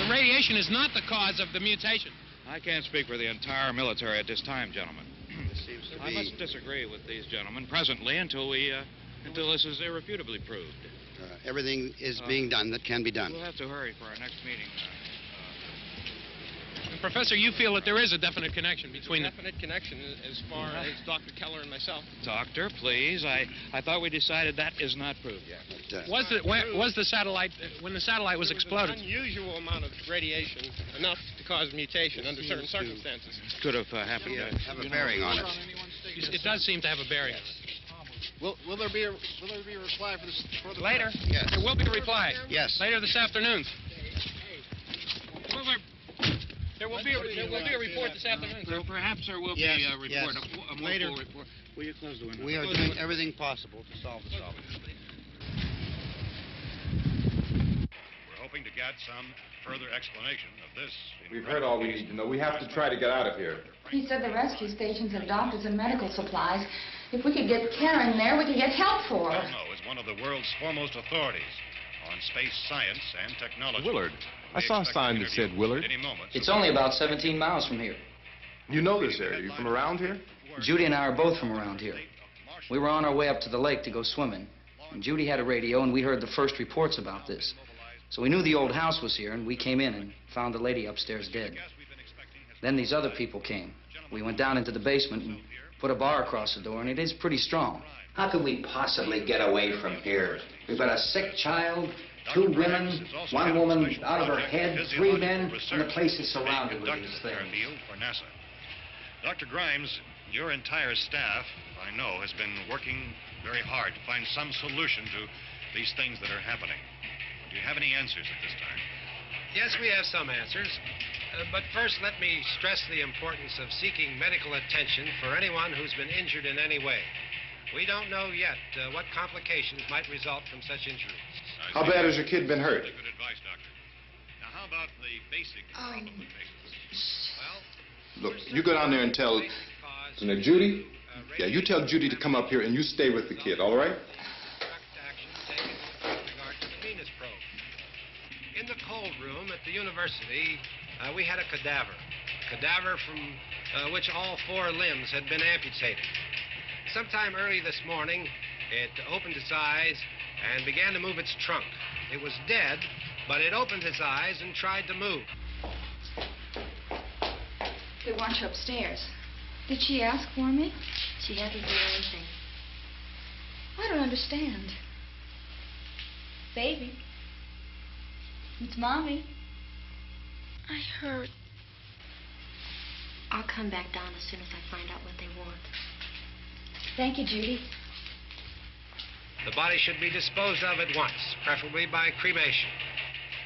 the radiation is not the cause of the mutation. I can't speak for the entire military at this time, gentlemen. This seems to I be... must disagree with these gentlemen presently until this is irrefutably proved. everything is being done that can be done. We'll have to hurry for our next meeting. Professor, you feel that there is a definite connection between a definite connection as far as Dr. Keller and myself. Doctor, please. I thought we decided that is not proved yet. But, was the satellite, when the satellite was exploded? An unusual amount of radiation, enough to cause mutation under certain circumstances. Could have happened. Have a bearing on it. It does seem to have a bearing. Will there be a reply for the later? Yes. There will be a reply. Yes. Later this afternoon. There will be a report this afternoon, sir. Perhaps there will be a report, a more full report. Will you close the window? We are doing everything possible to solve the problem. We're hoping to get some further explanation of this. We've heard all we need to know. We have to try to get out of here. He said the rescue stations have doctors and medical supplies. If we could get care in there, we could get help for her. No, is one of the world's foremost authorities on space science and technology. Willard. I saw a sign that said Willard. It's only about 17 miles from here. You know this area. You from around here? Judy and I are both from around here. We were on our way up to the lake to go swimming, and Judy had a radio, and we heard the first reports about this. So we knew the old house was here, and we came in and found the lady upstairs dead. Then these other people came. We went down into the basement and put a bar across the door, and it is pretty strong. How could we possibly get away from here? We've got a sick child, 2 women, 1 woman out of her head, 3 men, and the place is surrounded with these things. For NASA. Dr. Grimes, your entire staff, I know, has been working very hard to find some solution to these things that are happening. Do you have any answers at this time? Yes, we have some answers. But first, let me stress the importance of seeking medical attention for anyone who's been injured in any way. We don't know yet what complications might result from such injuries. How bad has your kid been hurt? Good advice, Doctor. Now, how about the basic problem with patients? Look, you go down there and tell... Now, Judy? Yeah, you tell Judy to come up here and you stay with the kid, all right? In the cold room at the university, we had a cadaver from which all 4 limbs had been amputated. Sometime early this morning, it opened its eyes and began to move its trunk. It was dead, but it opened his eyes and tried to move. They want you upstairs. Did she ask for me? She hasn't done anything. I don't understand. Baby. It's Mommy. I heard. I'll come back down as soon as I find out what they want. Thank you, Judy. The body should be disposed of at once, preferably by cremation.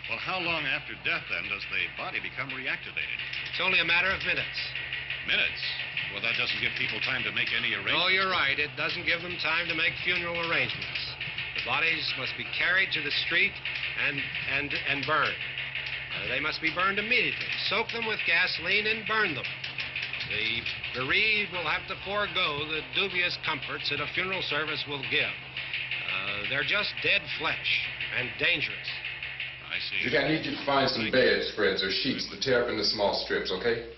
Well, how long after death, then, does the body become reactivated? It's only a matter of minutes. Minutes? Well, that doesn't give people time to make any arrangements. Oh, you're right. It doesn't give them time to make funeral arrangements. The bodies must be carried to the street and burned. They must be burned immediately. Soak them with gasoline and burn them. The bereaved will have to forego the dubious comforts that a funeral service will give. They're just dead flesh and dangerous. I see. Judy, I need you to find some bedspreads or sheets to tear up into small strips, okay?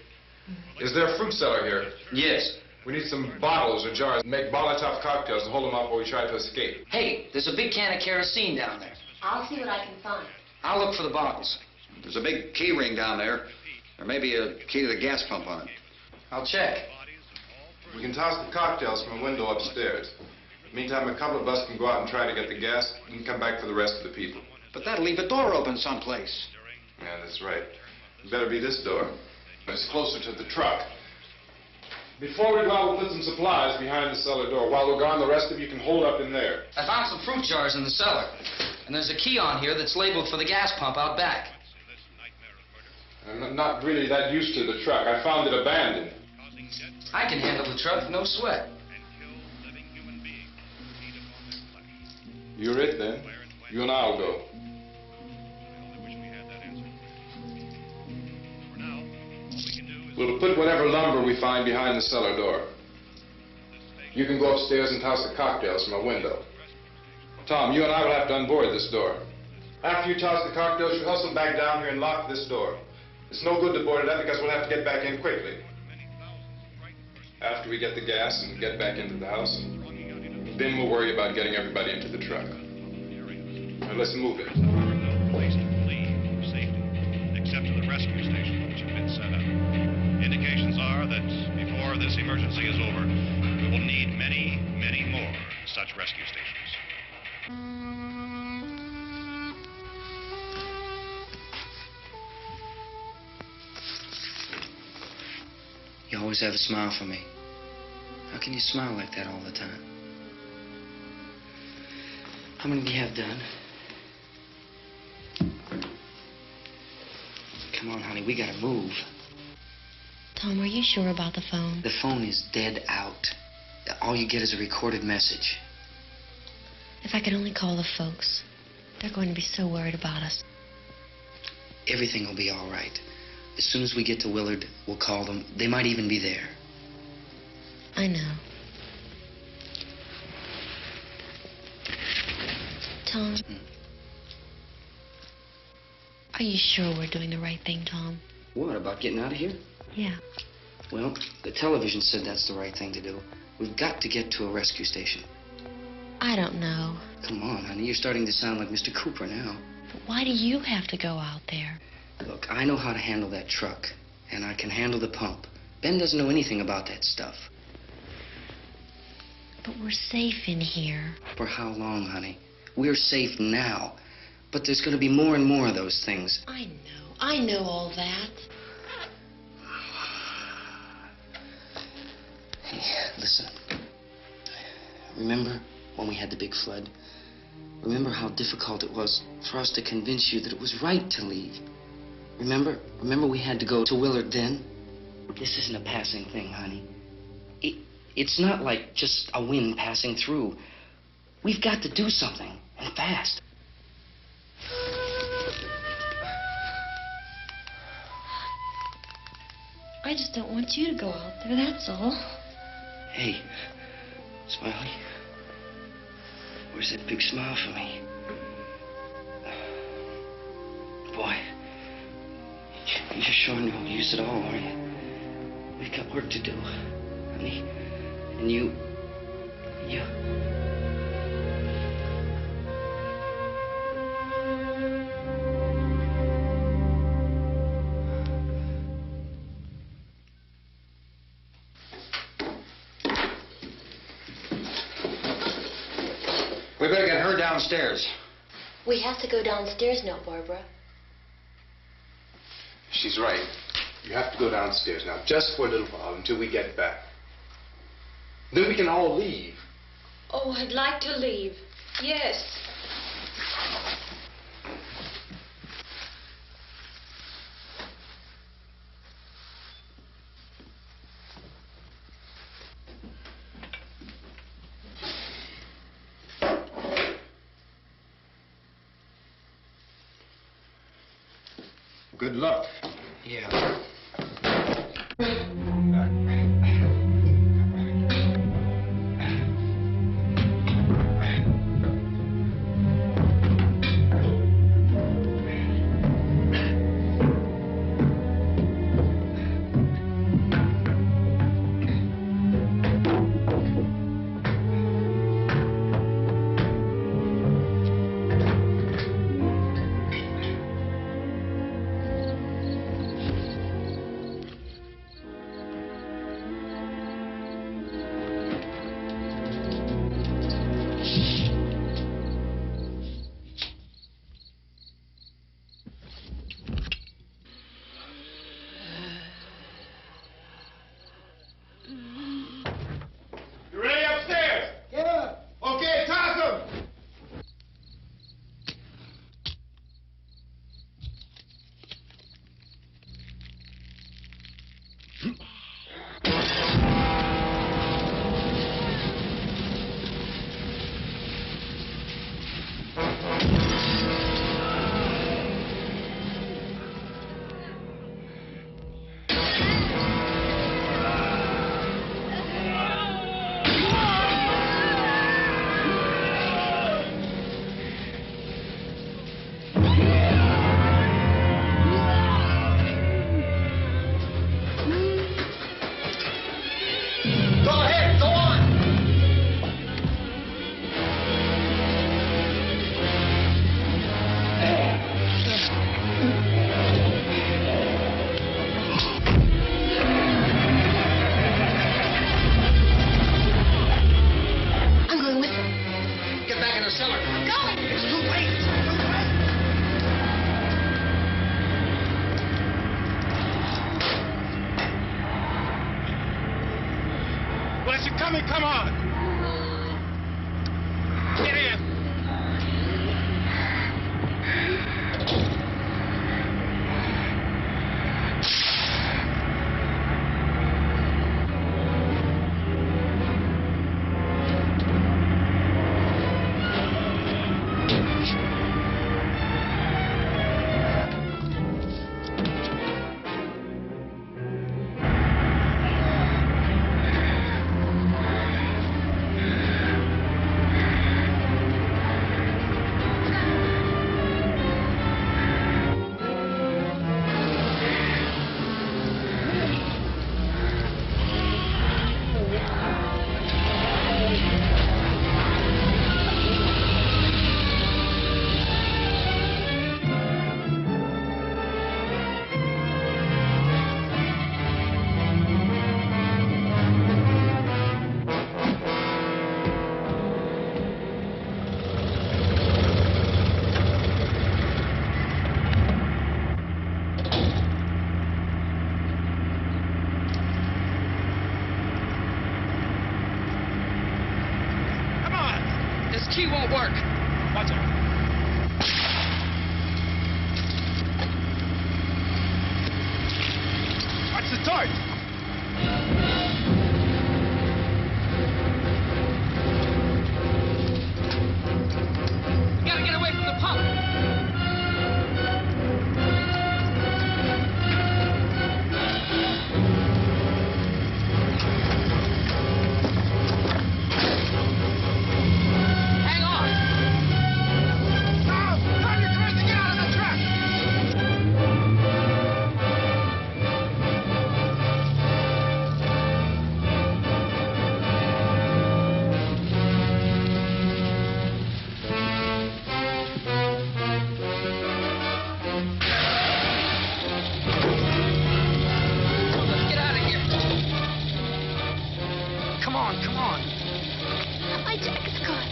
Is there a fruit cellar here? Yes. We need some bottles or jars to make Molotov cocktails and hold them up while we try to escape. Hey, there's a big can of kerosene down there. I'll see what I can find. I'll look for the bottles. There's a big key ring down there. There may be a key to the gas pump on it. I'll check. We can toss the cocktails from a window upstairs. Meantime, a couple of us can go out and try to get the gas and come back for the rest of the people. But that'll leave a door open someplace. Yeah, that's right. It better be this door. It's closer to the truck. Before we go out, we'll put some supplies behind the cellar door. While we're gone, the rest of you can hold up in there. I found some fruit jars in the cellar. And there's a key on here that's labeled for the gas pump out back. I'm not really that used to the truck. I found it abandoned. I can handle the truck, no sweat. You're it, then. You and I'll go. We'll put whatever lumber we find behind the cellar door. You can go upstairs and toss the cocktails from a window. Tom, you and I will have to unboard this door. After you toss the cocktails, you hustle back down here and lock this door. It's no good to board it up because we'll have to get back in quickly. After we get the gas and get back into the house, then we'll worry about getting everybody into the truck. Now let's move it. No place to flee for safety, except to the rescue stations which have been set up. Indications are that before this emergency is over, we will need many, many more such rescue stations. You always have a smile for me. How can you smile like that all the time? How many do you have done? Come on, honey, we gotta move. Tom, are you sure about the phone? The phone is dead out. All you get is a recorded message. If I could only call the folks. They're going to be so worried about us. Everything will be all right. As soon as we get to Willard, we'll call them. They might even be there. I know. Tom. Are you sure we're doing the right thing, Tom? What, about getting out of here? Yeah. Well, the television said that's the right thing to do. We've got to get to a rescue station. I don't know. Come on, honey. You're starting to sound like Mr. Cooper now. But why do you have to go out there? Look, I know how to handle that truck, and I can handle the pump. Ben doesn't know anything about that stuff. But we're safe in here. For how long, honey? We're safe now. But there's going to be more and more of those things. I know all that. Hey, listen. Remember when we had the big flood? Remember how difficult it was for us to convince you that it was right to leave? Remember we had to go to Willard then? This isn't a passing thing, honey. It's not like just a wind passing through. We've got to do something, and fast. I just don't want you to go out there, that's all. Hey, Smiley. Where's that big smile for me? Boy, you're sure no use at all, aren't you? We've got work to do, honey. And you... We better get her downstairs. We have to go downstairs now, Barbara. She's right. You have to go downstairs now, just for a little while, until we get back. Then we can all leave. Oh, I'd like to leave. Yes. Good luck. Yeah. You ready upstairs? Yeah. Okay, toss 'em. Go ahead, go on. I'm going with her. Get back in the cellar. I'm going. It's too late. It's too late. Unless you're coming, come on. Get in. This key won't work. Watch out. Watch the torch. Gotta get away from the pump. Hang on. Now, turn your cars and get out of the truck. Let's get out of here. Come on, come on. My jacket's caught.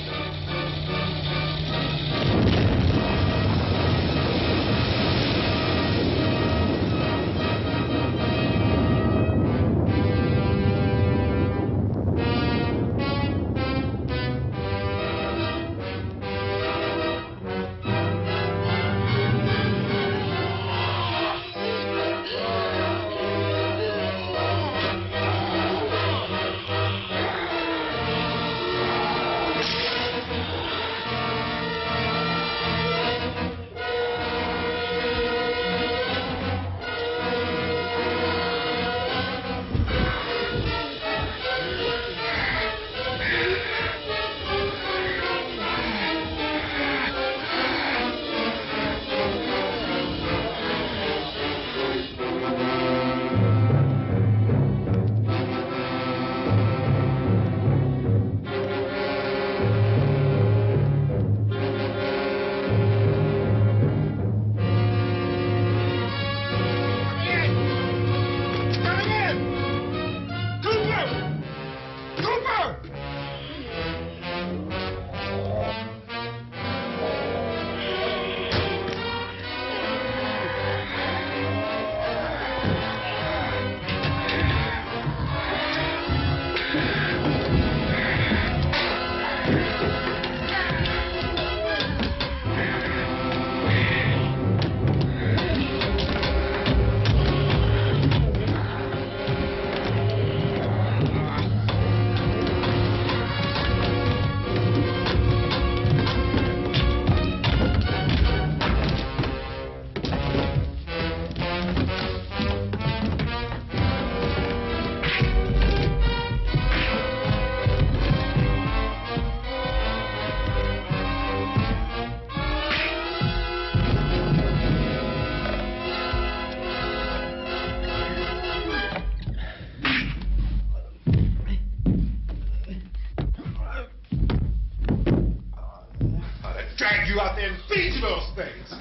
you out there and feed you those things.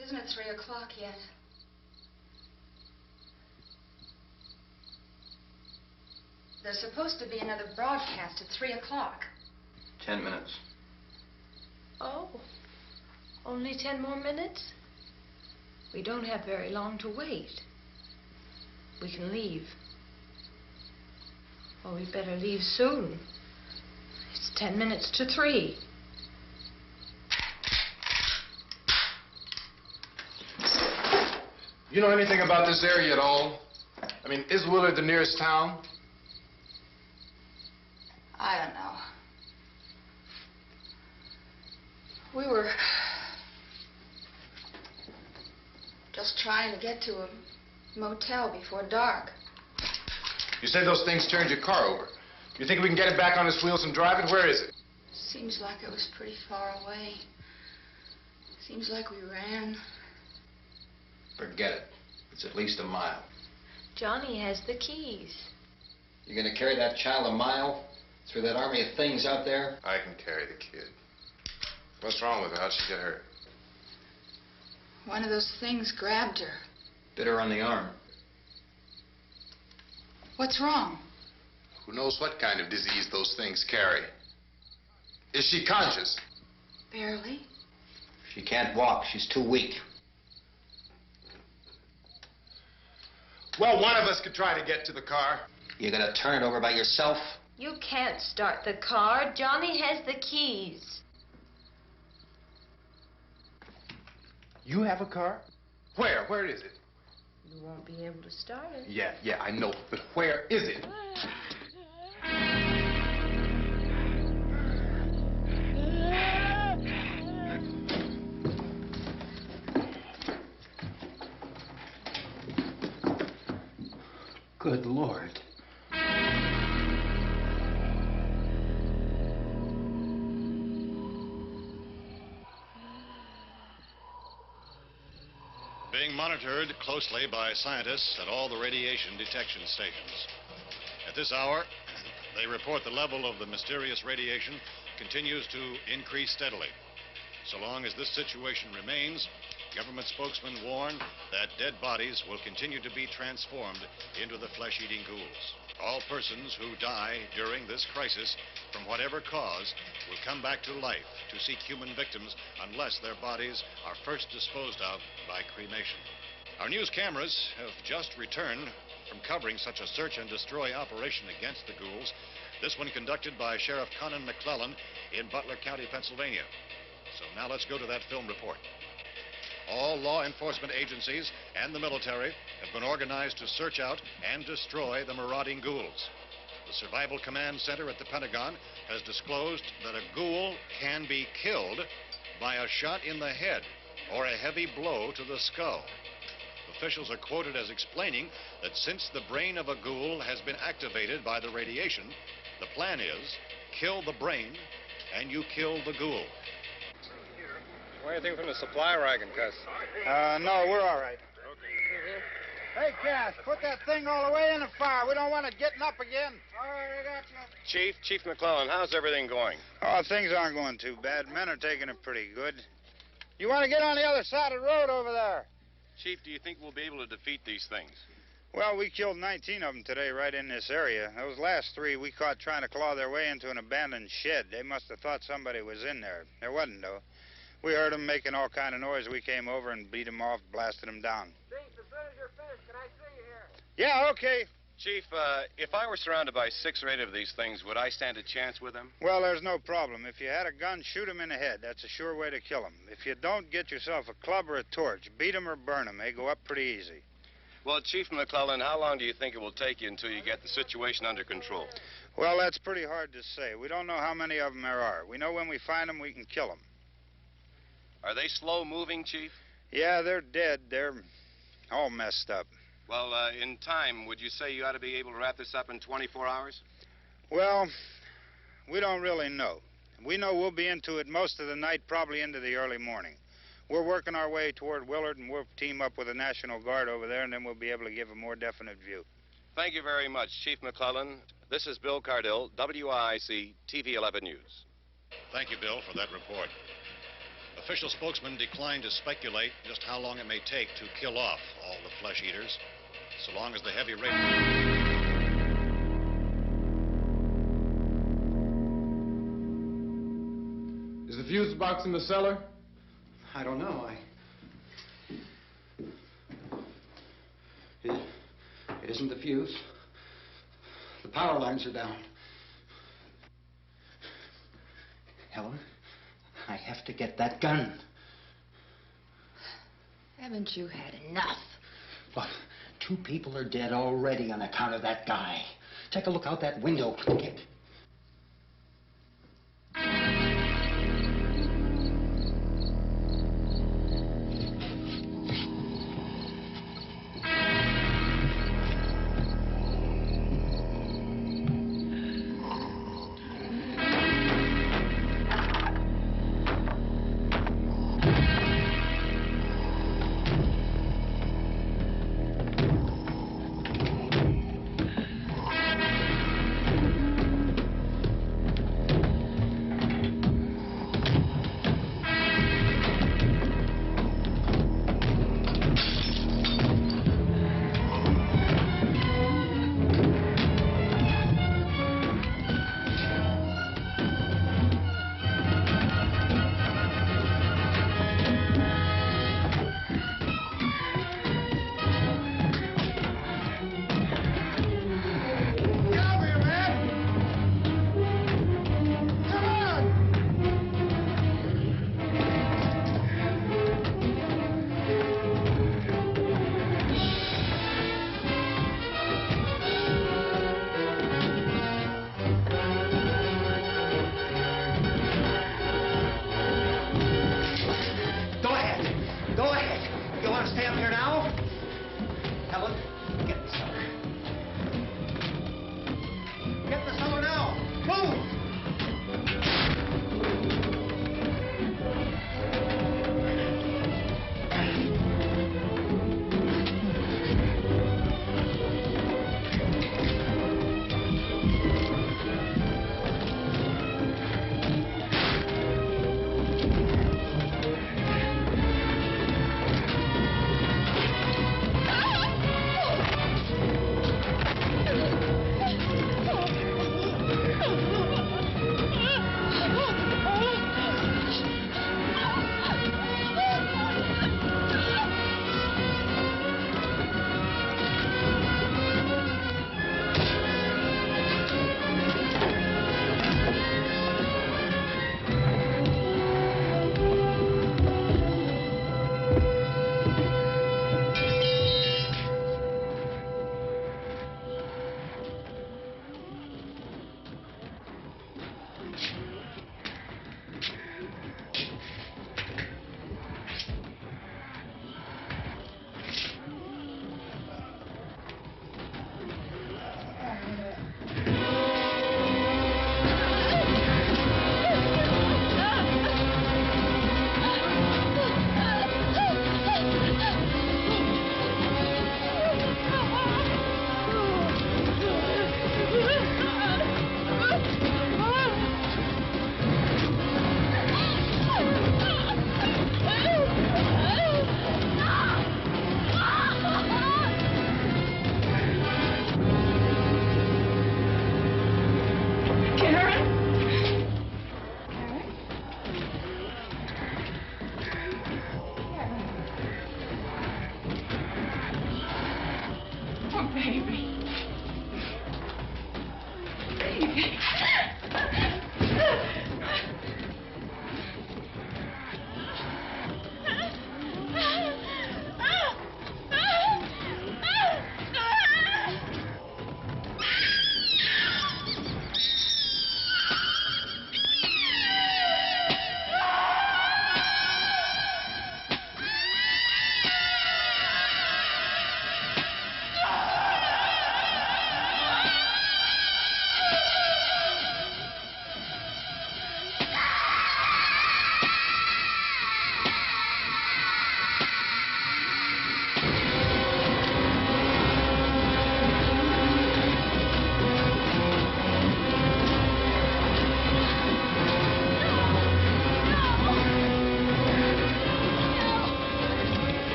Isn't it 3 o'clock yet? There's supposed to be another broadcast at 3 o'clock. 10 minutes. Oh, only 10 more minutes? We don't have very long to wait. We can leave. Well, we'd better leave soon. It's 10 minutes to 3. You know anything about this area at all? I mean, is Willard the nearest town? I don't know. We were just trying to get to a motel before dark. You said those things turned your car over. You think we can get it back on its wheels and drive it? Where is it? Seems like it was pretty far away. Seems like we ran. Forget it. It's at least a mile. Johnny has the keys. You gonna carry that child a mile through that army of things out there? I can carry the kid. What's wrong with her? How'd she get hurt? One of those things grabbed her. Bit her on the arm. What's wrong? Who knows what kind of disease those things carry? Is she conscious? Barely. She can't walk. She's too weak. Well, one of us could try to get to the car. You gonna turn it over by yourself? You can't start the car. Johnny has the keys. You have a car? Where? Where is it? You won't be able to start it. Yeah, I know. But where is it? Good Lord. Being monitored closely by scientists at all the radiation detection stations. At this hour, they report the level of the mysterious radiation continues to increase steadily. So long as this situation remains, government spokesmen warn that dead bodies will continue to be transformed into the flesh-eating ghouls. All persons who die during this crisis, from whatever cause, will come back to life to seek human victims unless their bodies are first disposed of by cremation. Our news cameras have just returned from covering such a search and destroy operation against the ghouls, this one conducted by Sheriff Conan McClellan in Butler County, Pennsylvania. So now let's go to that film report. All law enforcement agencies and the military have been organized to search out and destroy the marauding ghouls. The Survival Command Center at the Pentagon has disclosed that a ghoul can be killed by a shot in the head or a heavy blow to the skull. Officials are quoted as explaining that since the brain of a ghoul has been activated by the radiation, the plan is kill the brain and you kill the ghoul. Want anything from the supply wagon, Cuss? No, we're all right. Hey, Cass, put that thing all the way in the fire. We don't want it getting up again. All right, I got you. Chief McClellan, how's everything going? Oh, things aren't going too bad. Men are taking it pretty good. You want to get on the other side of the road over there? Chief, do you think we'll be able to defeat these things? Well, we killed 19 of them today right in this area. Those last 3 we caught trying to claw their way into an abandoned shed. They must have thought somebody was in there. There wasn't, though. We heard them making all kind of noise. We came over and beat them off, blasted them down. Chief, as soon as you're finished, can I see you here? Yeah, okay. Chief, if I were surrounded by 6 or 8 of these things, would I stand a chance with them? Well, there's no problem. If you had a gun, shoot them in the head. That's a sure way to kill them. If you don't, get yourself a club or a torch. Beat them or burn them. They go up pretty easy. Well, Chief McClellan, how long do you think it will take you until you get the situation under control? Well, that's pretty hard to say. We don't know how many of them there are. We know when we find them, we can kill them. Are they slow-moving, Chief? Yeah, they're dead. They're all messed up. Well, in time, would you say you ought to be able to wrap this up in 24 hours? Well, we don't really know. We know we'll be into it most of the night, probably into the early morning. We're working our way toward Willard, and we'll team up with the National Guard over there, and then we'll be able to give a more definite view. Thank you very much, Chief McClellan. This is Bill Cardill, WIC TV 11 News. Thank you, Bill, for that report. Official spokesman declined to speculate just how long it may take to kill off all the flesh eaters, so long as the heavy rain... Is the fuse box in the cellar? I don't know. It isn't the fuse. The power lines are down. Helen, I have to get that gun. Haven't you had enough? Look, 2 people are dead already on account of that guy. Take a look out that window, Kit.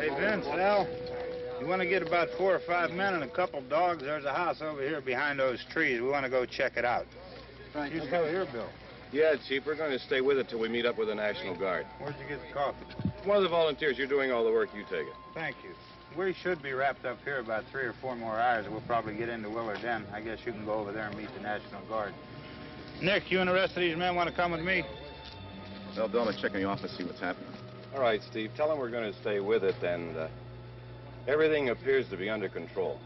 Hey, Vince, Al, you want to get about 4 or 5 men and a couple dogs? There's a house over here behind those trees. We want to go check it out. Right. You still here, Bill? Yeah, Chief, we're going to stay with it till we meet up with the National Guard. Where'd you get the coffee? One of the volunteers, you're doing all the work, you take it. Thank you. We should be wrapped up here about 3 or 4 more hours. We'll probably get into Willard then. I guess you can go over there and meet the National Guard. Nick, you and the rest of these men want to come with me? Well, Bill, let's check in the office, see what's happening. All right, Steve, tell them we're going to stay with it, and everything appears to be under control.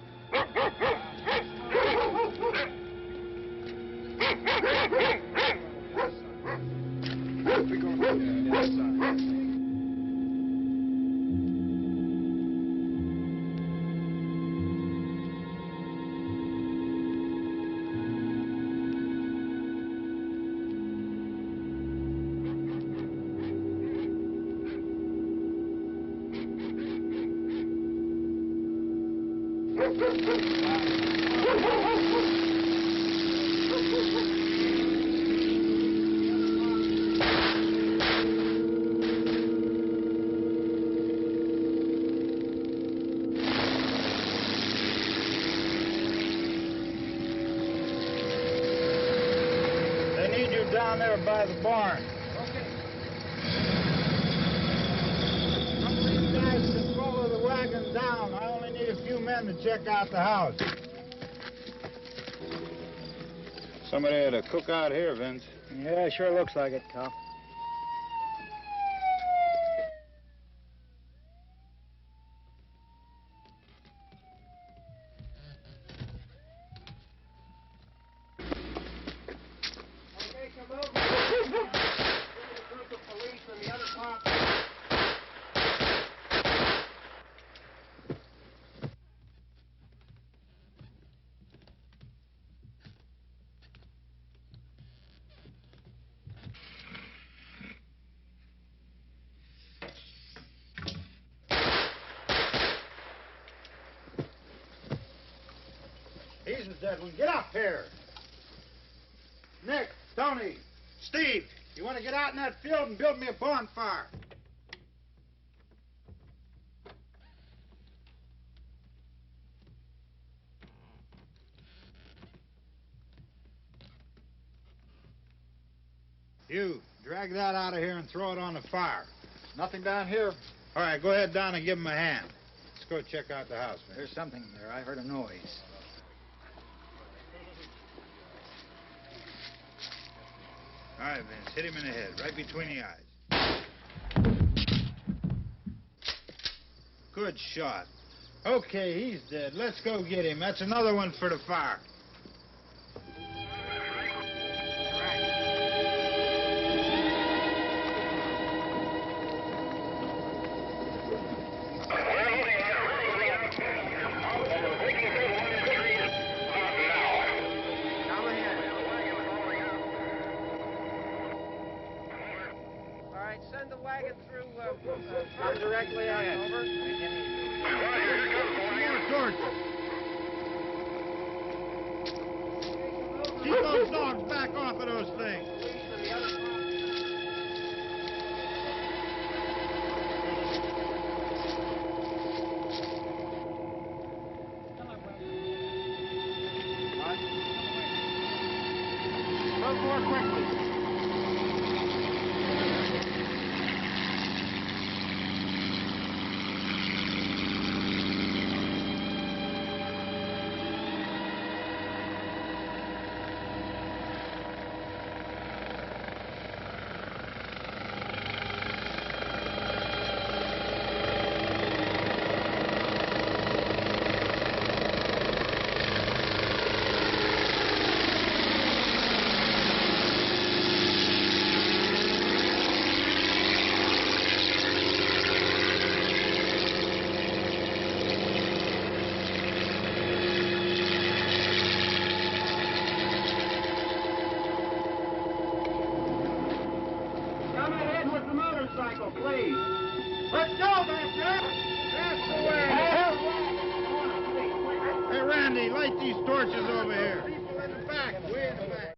They need you down there by the barn. Some of these guys can follow the wagon down. I only need a few men to check out the house. Somebody had a cookout here, Vince. Yeah, sure looks like it, Cal. Okay, come over. There's a group of police and the other cops. He's the dead one. Get up here. Nick, Tony, Steve, you want to get out in that field and build me a bonfire? You, drag that out of here and throw it on the fire. Nothing down here. All right, go ahead down and give him a hand. Let's go check out the house, man. There's something there. I heard a noise. All right, Vince, hit him in the head, right between the eyes. Good shot. Okay, he's dead. Let's go get him. That's another one for the fire. All right, send the wagon through directly out. Over. More torches. Keep those dogs back off of those things. Move more quickly. Come ahead with the motorcycle, please. Let's go, Master. That's the way. Hey, Randy, light these torches over here. People in the back, way in the back.